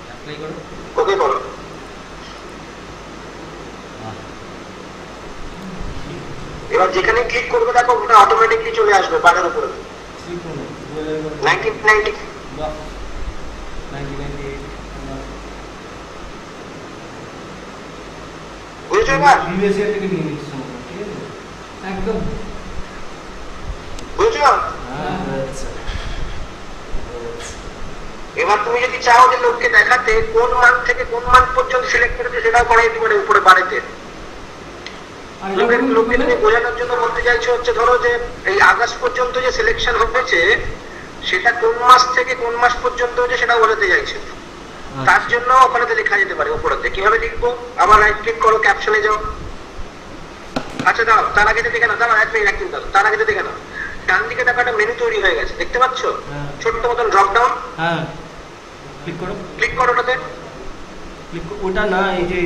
অ্যাপ্লাই করো ওকে করো। এবার যেখানে ক্লিক করবে দেখো ওটা অটোমেটিকলি চলে আসবে বাটার উপরে, 1990 বাহ 1998 বুঝেছো? এবার প্রিভিয়াস ইয়ার থেকে নিয়ে নিচ্ছি ঠিক আছে একদম বুঝেছো? হ্যাঁ আচ্ছা এবার তুমি যদি চাও যে লোককে দেখাতে কোন মান থেকে কোন মান পর্যন্ত সিলেক্ট করেছে সেটাও করা যেতে পারে উপরে বাড়িতে। আর এটা বলুন লোককে তুমি বোঝানোর জন্য বলতে চাইছো হচ্ছে ধরো যে এই আগস্ট পর্যন্ত যে সিলেকশন হয়েছে সেটা কোন মাস থেকে কোন মাস পর্যন্ত হয়েছে সেটাও বোঝাতে চাইছে, তার জন্য ওখানেতে লেখা যেতে পারে উপরেতে। কিভাবে লিখবো? আবার রাইট ক্লিক করো, ক্যাপশনে যাও। আচ্ছা দাঁড়াও, তার আগে দেখে নাও, দাঁড়াও একদিন দাঁড়াও, তার আগে দেখে নাও ডান দিকে দেখো একটা মেনু তৈরি হয়ে গেছে, দেখতে পাচ্ছ? ছোট্ট মতন ড্রপ ডাউন, হ্যাঁ ক্লিক করো ওটাতে। ওটা না এই যে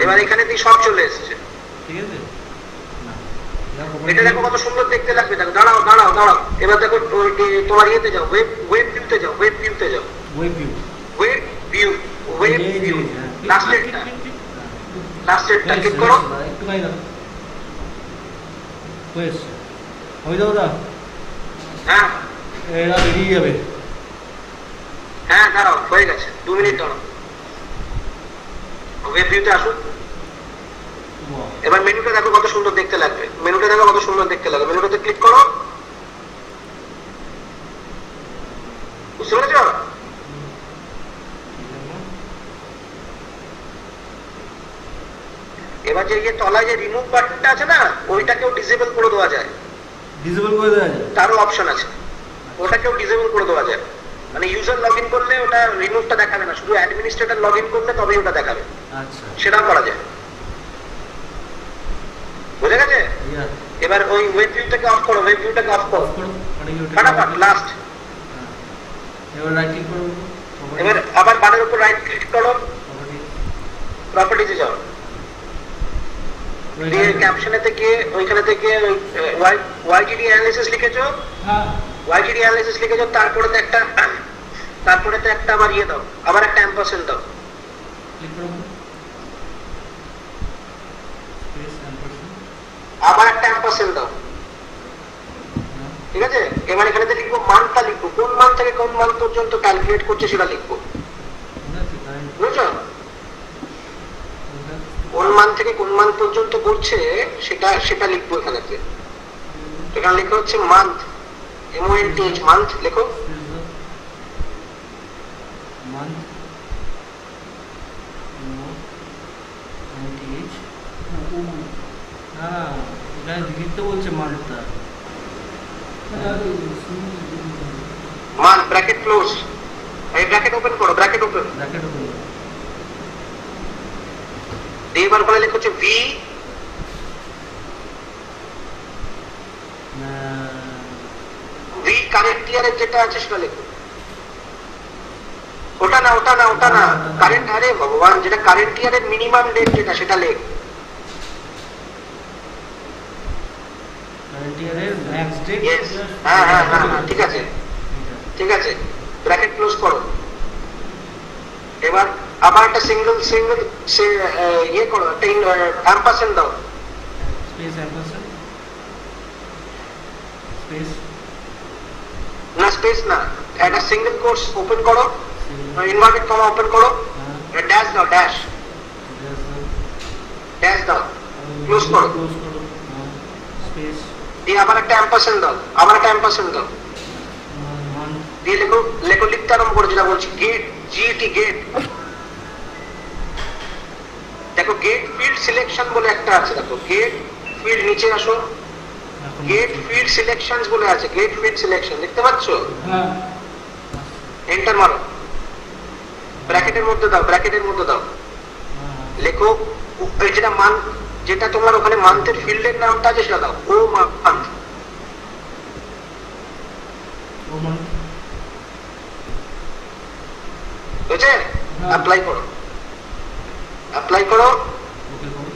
এবার এখানে দিয়ে সব চলে এসেছে, ঠিক আছে এটা দেখো কত সুন্দর দেখতে লাগবে। দেখো দাঁড়াও, এবার দেখো তোমার ইয়েতে যাও, ওয়েব ভিউতে যাও, ওয়েব ভিউ লাস্টেরটা ক্লিক করো। একটুখানি দাও হয়েছে ওই দাও দা হ্যাঁ এরা বেরিয়ে যাবে দাঁড়াও, হয়ে গেছে, 2 মিনিট দাঁড়াও, ওয়েব ভিউতে আসুন। এবার মেনুটা দেখো কত সুন্দর দেখতে লাগবে, মেনুটাতে ক্লিক করো, বুঝতে পেরেছো? এবার যে তলায় যে রিমুভ বাটনটা আছে না, ওইটাকেও ডিসেবল করে দেওয়া যায়, তারও অপশন আছে, ওটাকেও ডিসেবল করে দেওয়া যায়। মানে ইউজার লগ ইন করলে ওটা রিমুভটা দেখাবে না, শুধু অ্যাডমিনিস্ট্রেটর লগ ইন করলে তবেই ওটা দেখাবে, সেটাও করা যায়, বুঝে গেছে? এবার ওই ওয়েব ভিউটাকে অফ করো, ফাটাফাট লাস্ট। এবার আবার বারের উপর রাইট ক্লিক করো, প্রপার্টিজে যাও, দিয়ে ক্যাপশনে থেকে ওইখানে থেকে ওয়াইটিডি অ্যানালিসিস লিখেছো, তারপরে একটা আবার ইয়ে দাও, আবার একটা ampersand দাও, আবার একটা ampersand দাও, ঠিক আছে? এবার এখানে লিখবো মানটা লিখবো, কোন মান থেকে কোন মান পর্যন্ত ক্যালকুলেট করছে সেটা লিখবো, বুঝছো? কোন মান থেকে কোন মান পর্যন্ত করছে সেটা লিখবো এখানেতে। এখানে লেখা হচ্ছে মান্থ, MONTH, মান্থ লেখো। month হ্যাঁ এখানে লিখতে বলছে মান্থটা। মান ব্র্যাকেট ক্লোজ, এই ব্র্যাকেট ওপেন করো, ব্র্যাকেট ওপেন। Bracket open. এবার ওখানে লেখা হচ্ছে ভি, ভি কারেন্ট ইয়ারের যেটা আছে সেটা লেখো। ওটা না, ওটা না, ওটা না, কারেন্ট, আরে ভগবান, যেটা কারেন্ট ইয়ারের মিনিমাম ডেট যেটা সেটা লেখ। কারেন্ট ইয়ারের ম্যাক্স ডেট। হ্যাঁ হ্যাঁ হ্যাঁ হ্যাঁ, ঠিক আছে ঠিক আছে, ব্র্যাকেট ক্লোজ করো। এবার আবার একটা সিঙ্গেল ইয়ে করো, একটা অ্যাম্পারসেন্ড দাও। স্পেস অ্যাম্পারসেন্ড, স্পেস না স্পেস না, একটা সিঙ্গেল কোর্স ওপেন করো, ইনভার্টেড কমা ওপেন করো, ড্যাশ দাও, ড্যাশ ড্যাশ দাও, ক্লোজ করো। ক্লোজ করো, স্পেস দিয়ে আবার একটা অ্যাম্পারসেন্ড দাও, আবার একটা অ্যাম্পারসেন্ড দাও, মান্থ দিয়ে লেখো, লেখো লিখতে আরম্ভ করো যেটা বলছি, গেট, জিটি গেট। দেখো গেট ফিল্ড সিলেকশন বলে একটা আছে, দেখো গেট ফিল্ড, নিচে আসো, গেট ফিল্ড সিলেকশন বলে আছে, গেট ফিল্ড সিলেকশন দেখতে পাচ্ছ? হ্যাঁ এন্টার মারো, ব্র্যাকেটের মধ্যে দাও, ব্র্যাকেটের মধ্যে দাও, লেখো এই যেটা মান, যেটা তোমার ওখানে মান্থের ফিল্ডের নামটা আছে সেটা দাও, ও মান্থ, ও মান্থ বুঝছে? অ্যাপ্লাই করো, অ্যাপ্লাই করো। ওকে করো।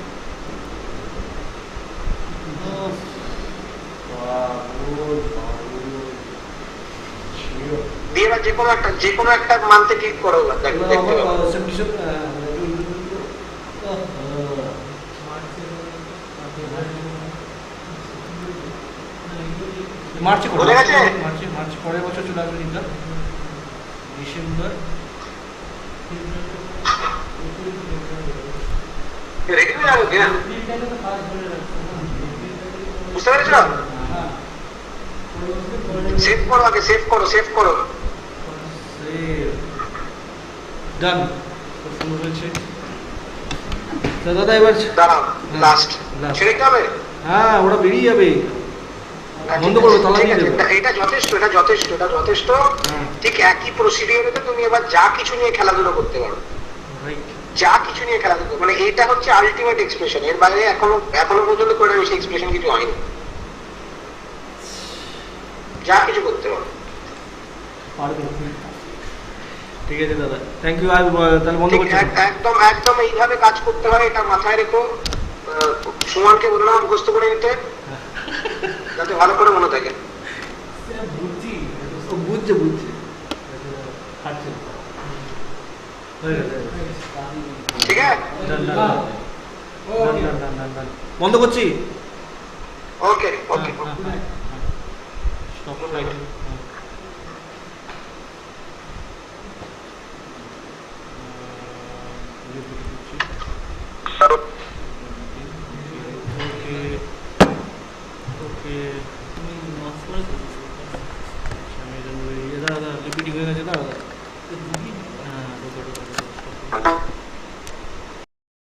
দিয়ে এবার যে কোনো একটা মান্থে ক্লিক করো, দেখতে পাবো। মার্চে করো, ভুলে গেছে? মার্চ পরের বছর চলে আসবে দিনটা, ডিসেম্বর। রেডি হয়ে যাবো কিনা, বুঝতে পেরেছ? সেভ করো, আগে সেভ করো, সেভ করো। ডান, খুব সুন্দর হয়েছে। তো দাদা এবার দাঁড়াও, লাস্ট Last. ছেড়ে দিতে হবে। হ্যাঁ ওরা বেরিয়ে যাবে, বন্ধ করবো, তালা ঠিক দিয়ে আছে, দেবো। এটা যথেষ্ট, এটা যথেষ্ট, এটা যথেষ্ট। হ্যাঁ। ঠিক একই প্রসিডিওরে তুমি এবার যা কিছু নিয়ে খেলাধুলো করতে পারো, রাইট। যা কিছু নিয়ে খেলাধুলো, মানে এটা হচ্ছে আলটিমেট এক্সপ্রেশন, এর বাইরে এখনো পর্যন্ত করে বেশি এক্সপ্রেশন কিছু হয়নি, যা কিছু করতে পারো। পারবে। ঠিক আছে দাদা, থ্যাংক ইউ। আর তাহলে বন্ধ ঠিক, করছি। একদম একদম এইভাবে কাজ করতে হয়, এটা মাথায় রেখো। সুমনকে বললাম মুখস্থ করে নিতে, যাতে ভালো করে মনে থাকে। বুঝছি, ও বুঝছে বুঝছে। আচ্ছা হয়ে গেছে। ঠিক আছে, ডান ডান হ্যাঁ। ডান ডান ডান ডান ডান। বন্ধ করছি। ওকে ওকে। Stop right. লিপিটি হয়ে গেছে, দাঁড়া। হ্যাঁ